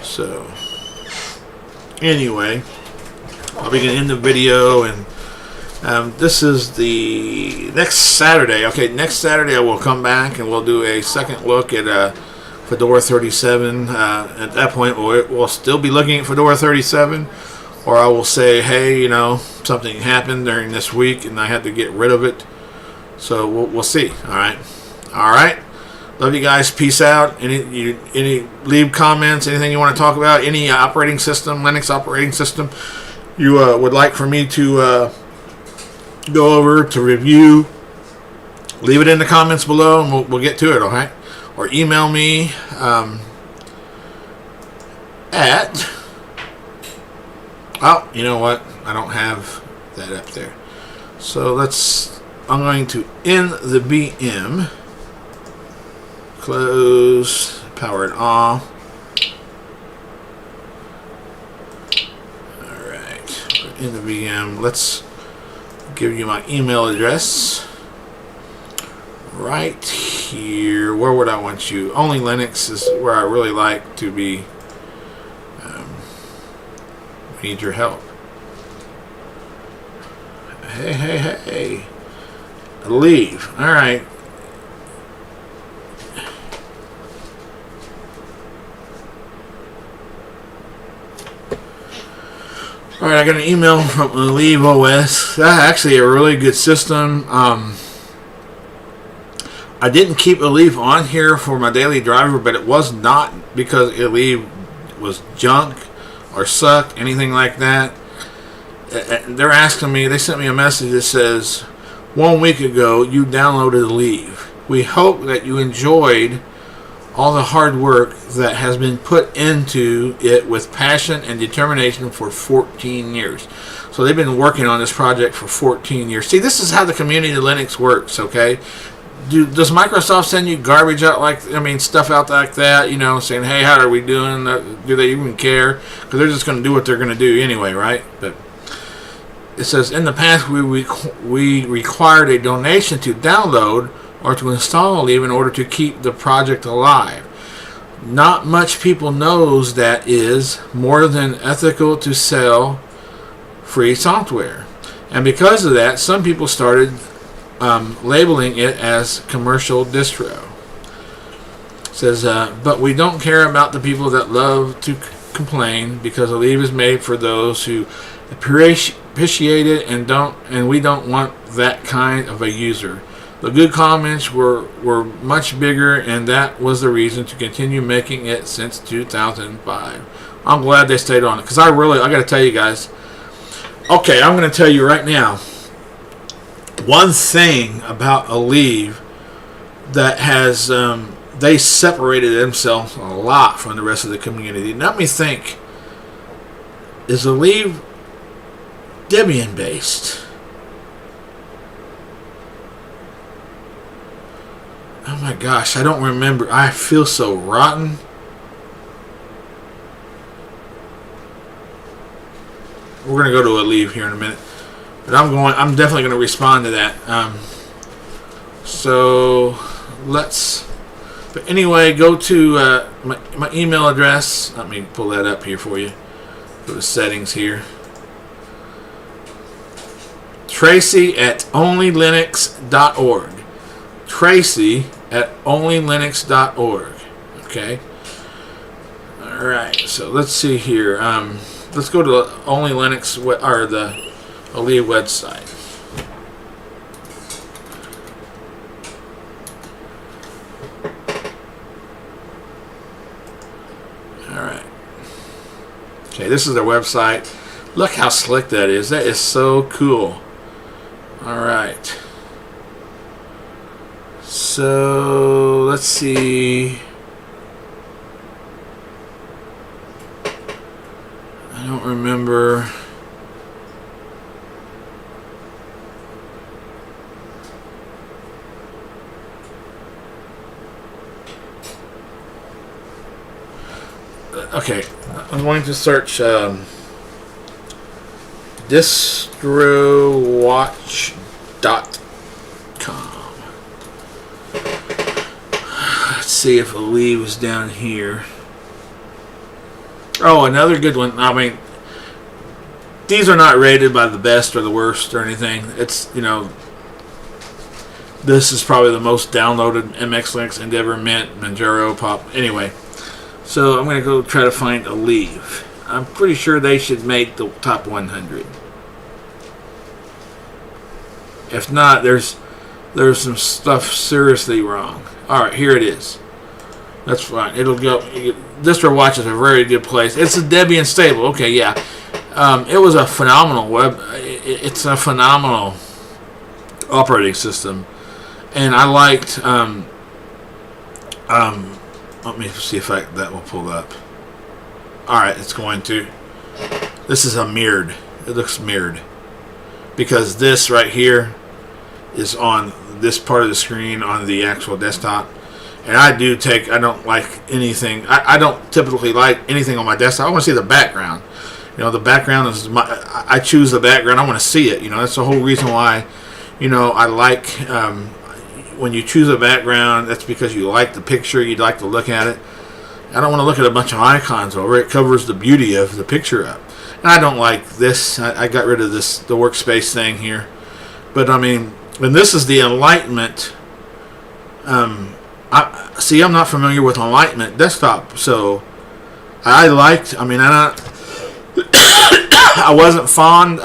so anyway, I'll be gonna end the video, and this is the next Saturday. Okay, next Saturday I will come back and we'll do a second look at Fedora 37. At that point, we'll still be looking at Fedora 37. Or I will say, hey, you know, something happened during this week and I had to get rid of it. So we'll see. All right. Love you guys. Peace out. Any leave comments? Anything you want to talk about? Any operating system, Linux operating system you would like for me to go over to review? Leave it in the comments below, and we'll get to it. All right. Or email me at. Oh, you know what? I don't have that up there. So I'm going to end the VM. Close. Power it off. Alright. In the VM. Let's give you my email address. Right here. Where would I want you? Only Linux is where I really like to be. Need your help. Hey. Leave. Alright. Alright, I got an email from Leave OS. That's actually a really good system. I didn't keep Leave on here for my daily driver, but it was not because Leave was junk or sucked, anything like that. They're asking me, they sent me a message that says, 1 week ago you downloaded Leave. We hope that you enjoyed all the hard work that has been put into it with passion and determination for 14 years. So they've been working on this project for 14 years. See, this is how the community of Linux works, okay? Does Microsoft send you garbage out stuff out like that, you know, saying, hey, how are we doing? Do they even care? Because they're just going to do what they're going to do anyway, right? But it says, in the past, we required a donation to download or to install Leave in order to keep the project alive. Not much people knows that is more than ethical to sell free software. And because of that, some people started labeling it as commercial distro. It says, but we don't care about the people that love to complain, because Leave is made for those who appreciate it and we don't want that kind of a user. The good comments were much bigger, and that was the reason to continue making it since 2005. I'm glad they stayed on it, because I got to tell you guys. Okay, I'm going to tell you right now. One thing about Leave that has they separated themselves a lot from the rest of the community. Let me think. Is Leave Debian based? Oh my gosh, I don't remember. I feel so rotten. We're gonna go to Leave here in a minute. But I'm definitely going to respond to that. But anyway, go to my email address. Let me pull that up here for you. Go to settings here. Tracy@onlylinux.org. Tracy@onlylinux.org. Okay. All right. So let's see here. Let's go to Only Linux or the Leave website. Okay, this is their website. Look how slick that is. That is so cool. All right. So let's see. I don't remember. Okay, I'm going to search distrowatch.com. Let's see if Ali was down here. Oh, another good one. I mean, these are not rated by the best or the worst or anything. It's, you know, this is probably the most downloaded MX Linux, Endeavor, Mint, Manjaro, Pop. Anyway, so I'm going to go try to find Aleve. I'm pretty sure they should make the top 100. If not, there's some stuff seriously wrong. All right, here it is. That's fine. It'll go. DistroWatch is a very good place. It's a Debian stable. Okay, yeah. It was a phenomenal it's a phenomenal operating system, and I liked. Let me see if that will pull up. All right, it's going to. This is a mirrored. It looks mirrored because this right here is on this part of the screen on the actual desktop. And I don't like anything. I don't typically like anything on my desktop. I want to see the background. You know, the background is I choose the background. I want to see it. You know, that's the whole reason why, you know, I like when you choose a background, that's because you like the picture. You'd like to look at it. I don't want to look at a bunch of icons over it. It covers the beauty of the picture up. And I don't like this. I got rid of the workspace thing here. But, I mean, and this is the Enlightenment. I'm not familiar with Enlightenment desktop, so I wasn't fond.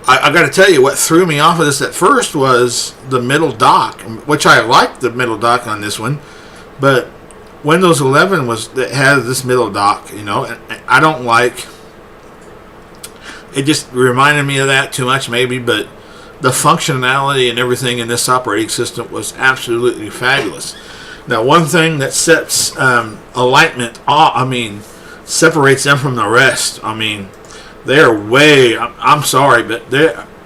I got to tell you, what threw me off of this at first was the middle dock, which I liked the middle dock on this one, but Windows 11 had this middle dock, you know, and I don't like. It just reminded me of that too much, maybe, but the functionality and everything in this operating system was absolutely fabulous. Now, one thing that sets Enlightenment separates them from the rest. I mean, they're way. I'm sorry, but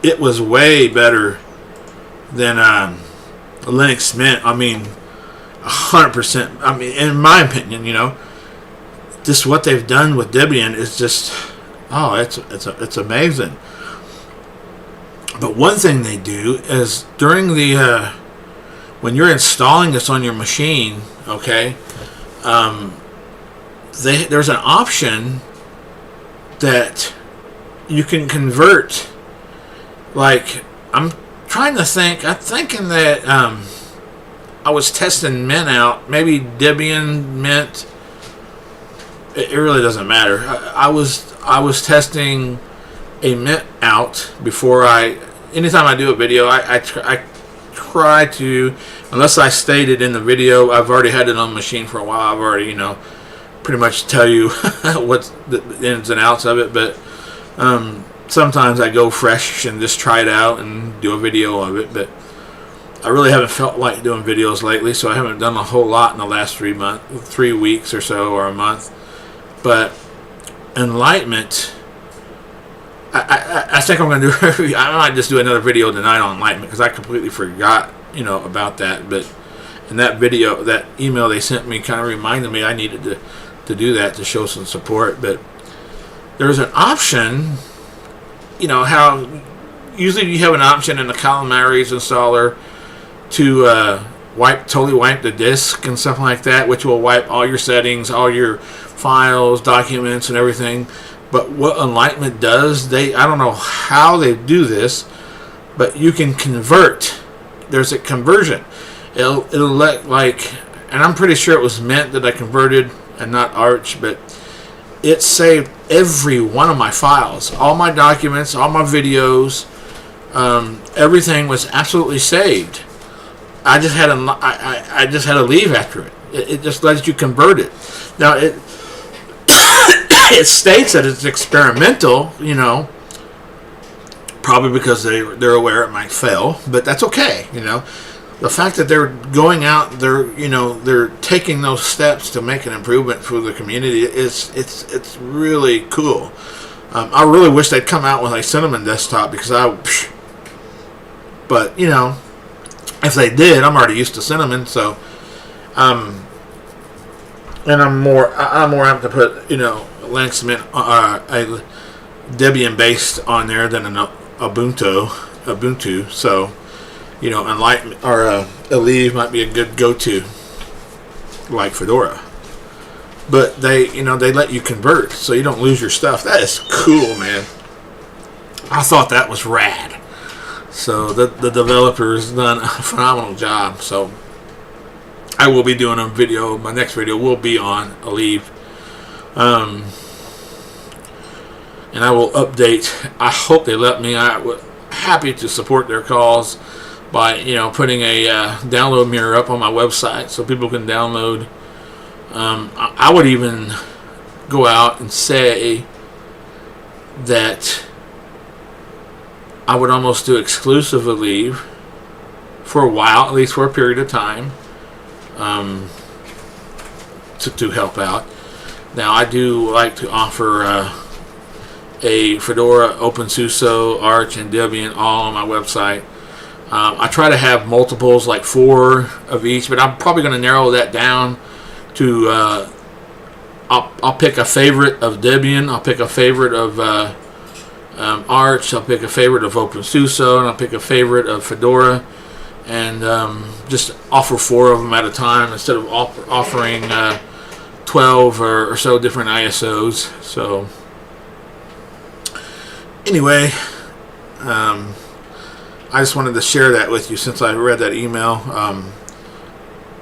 it was way better than Linux Mint. I mean, 100%. I mean, in my opinion, you know, just what they've done with Debian is just, it's amazing. But one thing they do is during the when you're installing this on your machine, okay, there's an option that you can convert. Like, I'm trying to think. I'm thinking that I was testing Mint out. Maybe Debian Mint. It really doesn't matter. I was testing a Mint out before anytime I do a video, I try to, unless I stated in the video, I've already had it on the machine for a while, I've already, you know, pretty much tell you what's the ins and outs of it, but sometimes I go fresh and just try it out and do a video of it, but I really haven't felt like doing videos lately, so I haven't done a whole lot in the last 3 weeks or so, or a month. But Enlightenment, I think I'm going to do. I might just do another video tonight on Enlightenment because I completely forgot, you know, about that. But in that video, that email they sent me kind of reminded me I needed to do that to show some support. But there's an option, you know, how usually you have an option in the Calamares installer to totally wipe the disk and stuff like that, which will wipe all your settings, all your files, documents, and everything. But what Enlightenment does, I don't know how they do this, but you can convert. There's a conversion. It'll let, like, and I'm pretty sure it was Mint that I converted and not Arch, but it saved every one of my files, all my documents, all my videos, everything was absolutely saved. I just had to leave after it. It just lets you convert it. Now It states that it's experimental, you know, probably because they're aware it might fail, but that's okay, you know. The fact that they're going out, they're taking those steps to make an improvement for the community it's really cool. I really wish they'd come out with a Cinnamon desktop but you know, if they did, I'm already used to Cinnamon, so and I'm more apt to put, you know, Landsman a Debian based on there than an Ubuntu. So, you know, Enlightenment or Aleve might be a good go-to, like Fedora. But they let you convert, so you don't lose your stuff. That is cool, man. I thought that was rad. So the developer's done a phenomenal job. So I will be doing a video. My next video will be on Aleve. And I will update. I hope they let me. I'm happy to support their cause by, you know, putting a download mirror up on my website so people can download. I would even go out and say that I would almost do exclusive Aleve for a while, at least for a period of time, to help out. Now, I do like to offer a Fedora, OpenSUSE, Arch, and Debian all on my website. I try to have multiples, like 4 of each, but I'm probably going to narrow that down to I'll pick a favorite of Debian, I'll pick a favorite of Arch, I'll pick a favorite of OpenSUSE, and I'll pick a favorite of Fedora, and just offer 4 of them at a time instead of offering 12 or so different ISOs. So anyway, I just wanted to share that with you since I read that email.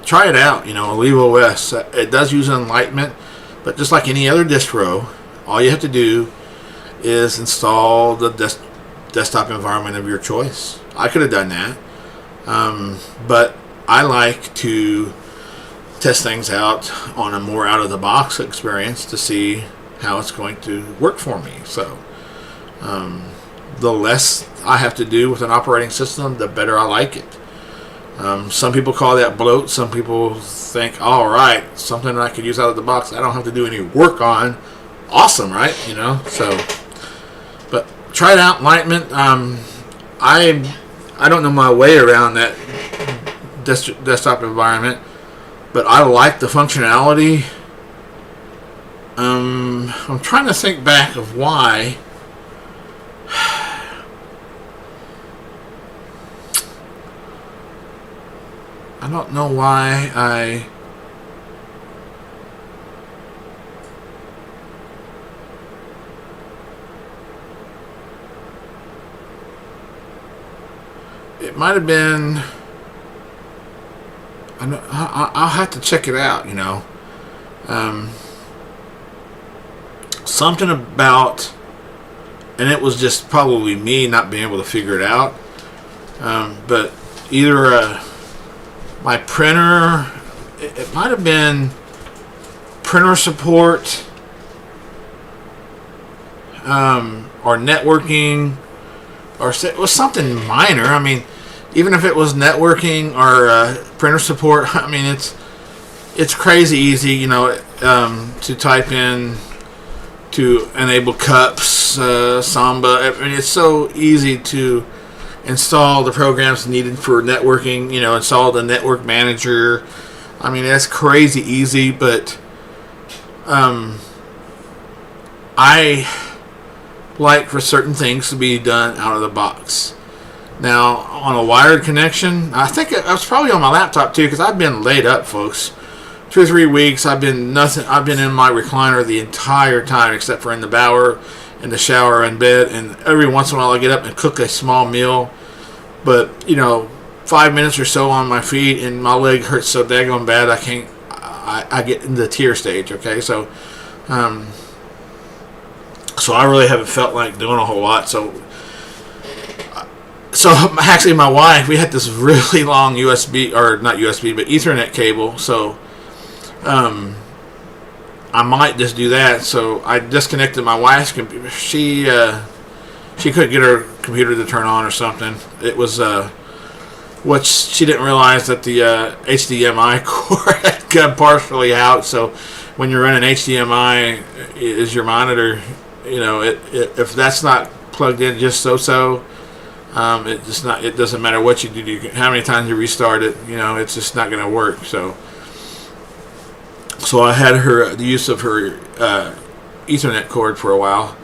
Try it out, you know, Aleve OS. It does use Enlightenment, but just like any other distro, all you have to do is install the desktop environment of your choice. I could have done that, but I like to test things out on a more out-of-the-box experience to see how it's going to work for me. So the less I have to do with an operating system, the better I like it. Some people call that bloat. Some people think, all right, something that I could use out of the box, I don't have to do any work on. Awesome, right? You know, so, but try it out, Enlightenment. I don't know my way around that desktop environment, but I like the functionality. I'm trying to think back of why. I don't know why it might have been. I'll have to check it out. You know, something about, and it was just probably me not being able to figure it out. But either my printer, it might have been printer support, or networking, or it was something minor. I mean, even if it was networking or printer support, I mean, it's crazy easy, you know, to type in to enable cups, Samba. I mean, it's so easy to install the programs needed for networking, you know, install the network manager. I mean, that's crazy easy, but I like for certain things to be done out of the box. Now, on a wired connection, I think I was probably on my laptop too, because I've been laid up, folks. 2 or 3 weeks, I've been in my recliner the entire time, except for in the bower, in the shower, and bed, and every once in a while I get up and cook a small meal. But, you know, 5 minutes or so on my feet, and my leg hurts so daggone bad I can't. I get in the tear stage. Okay, so I really haven't felt like doing a whole lot. So actually, my wife, we had this really long USB, or not USB, but Ethernet cable. So I might just do that. So I disconnected my wife's computer. She couldn't get her computer to turn on or something. It was what she didn't realize that the HDMI cord had come partially out. So when you're running HDMI, is your monitor, if that's not plugged in just so. It doesn't matter what you do. How many times you restart it, it's just not going to work. So I had the use of her Ethernet cord for a while,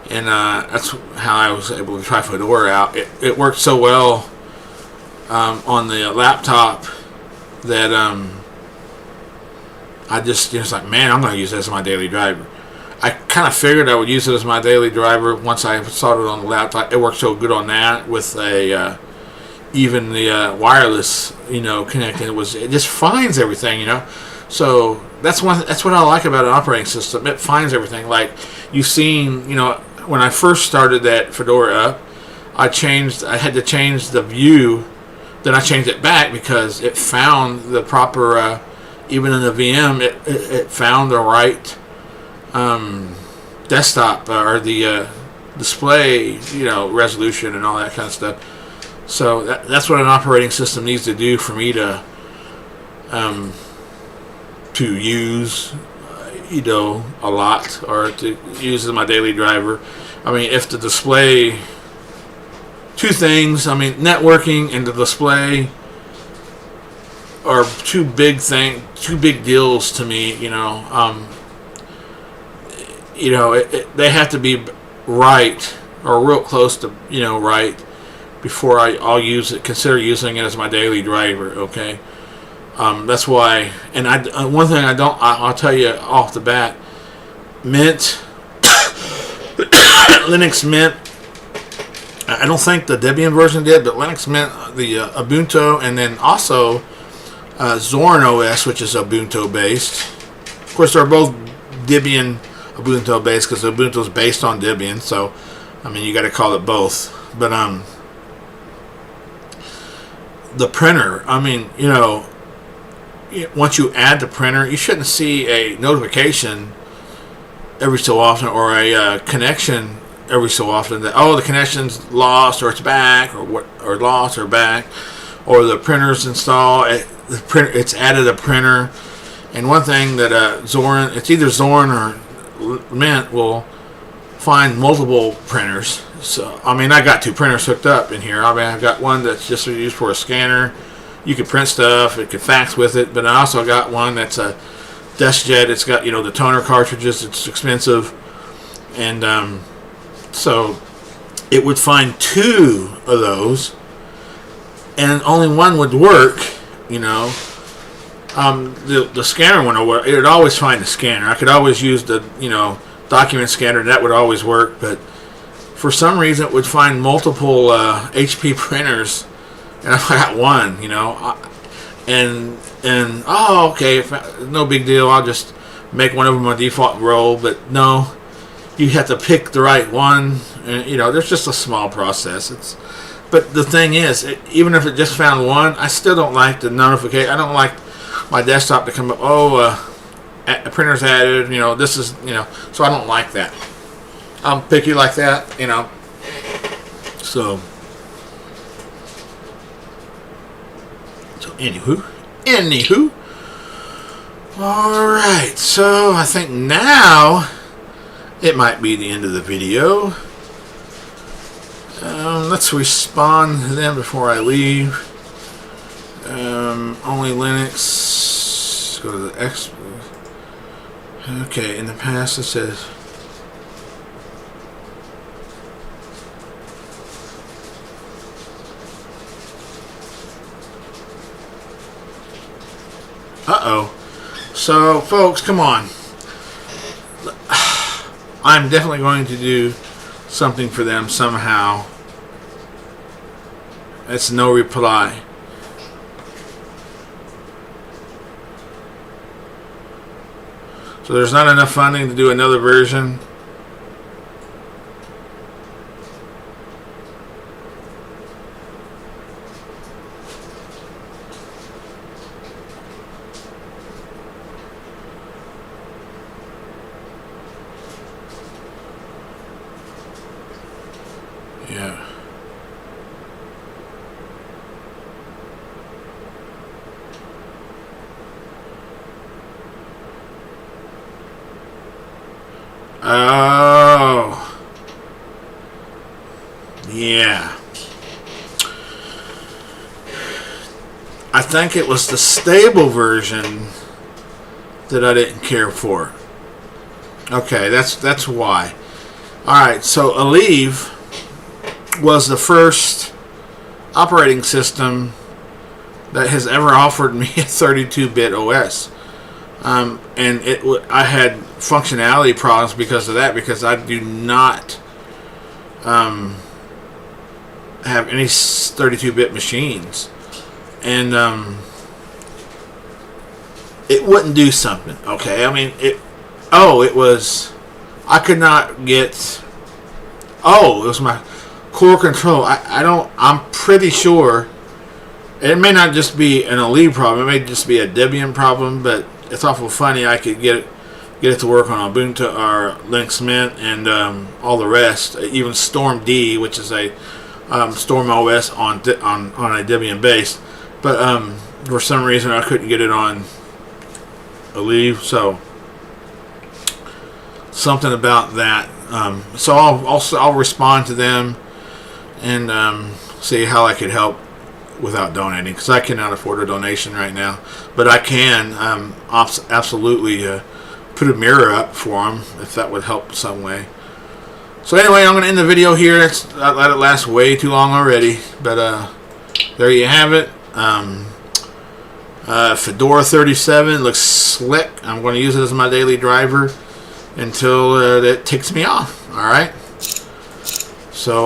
and that's how I was able to try Fedora out. It worked so well on the laptop that I just it's like, man, I'm going to use this as my daily driver. I kind of figured I would use it as my daily driver once I saw it on the laptop. It worked so good on that with even the wireless, connecting. It just finds everything, So that's what I like about an operating system. It finds everything. Like you've seen, when I first started that Fedora up, I had to change the view. Then I changed it back because it found the proper, even in the VM, it found the right desktop or the display, resolution and all that kind of stuff. So that's what an operating system needs to do for me to use, a lot, or to use as my daily driver. I mean, if the display, two things, networking and the display are two big deals to me, they have to be right or real close to right before I'll consider using it as my daily driver. Okay, that's why. And one thing I'll tell you off the bat, Mint, Linux Mint. I don't think the Debian version did, but Linux Mint, the Ubuntu, and then also Zorin OS, which is Ubuntu based. Of course, they're both Debian Ubuntu based because Ubuntu is based on Debian, so you got to call it both. But the printer, once you add the printer, you shouldn't see a notification every so often or a connection every so often that the connection's lost or it's back or lost or back, or the printer's installed. It's added a printer, and one thing that Zorin, it's either Zorin or Mint will find multiple printers. So I got two printers hooked up in here. I've got one that's just used for a scanner. You can print stuff. It can fax with it. But I also got one that's a DeskJet. It's got the toner cartridges. It's expensive, and so it would find two of those, and only one would work. The scanner one will work. It would always find the scanner. I could always use the document scanner. That would always work. But for some reason, it would find multiple HP printers, and I got one. Okay, no big deal. I'll just make one of them a default role. But no, you have to pick the right one. And, there's just a small process. But the thing is, even if it just found one, I still don't like the notification. I don't like my desktop to come up, a printer's added, this is, so I don't like that. I'm picky like that, So anywho. Alright, so I think now it might be the end of the video. Let's respond to them before I leave. Only Linux. Go to the X. Okay, in the past it says. So, folks, come on. I'm definitely going to do something for them somehow. That's no reply. So there's not enough funding to do another version. Yeah. Oh. Yeah. I think it was the stable version that I didn't care for. Okay, that's why. Alright, so Aleve was the first operating system that has ever offered me a 32-bit OS. And I had functionality problems because of that, because I do not have any 32-bit machines. And it wouldn't do something. Okay, I mean, it was, I could not get, it was my core control. I'm pretty sure it may not just be an Aleve problem, it may just be a Debian problem, but it's awful funny. I could get it to work on Ubuntu or Linux Mint and all the rest, even StormD, which is a Storm OS on a Debian base, but for some reason I couldn't get it on Aleve. So something about that. So I'll respond to them and see how I could help without donating, because I cannot afford a donation right now, but I can absolutely put a mirror up for them if that would help some way. So anyway, I'm going to end the video here. I let it last way too long already, but there you have it. Fedora 37 looks slick. I'm going to use it as my daily driver until it ticks me off. Alright, so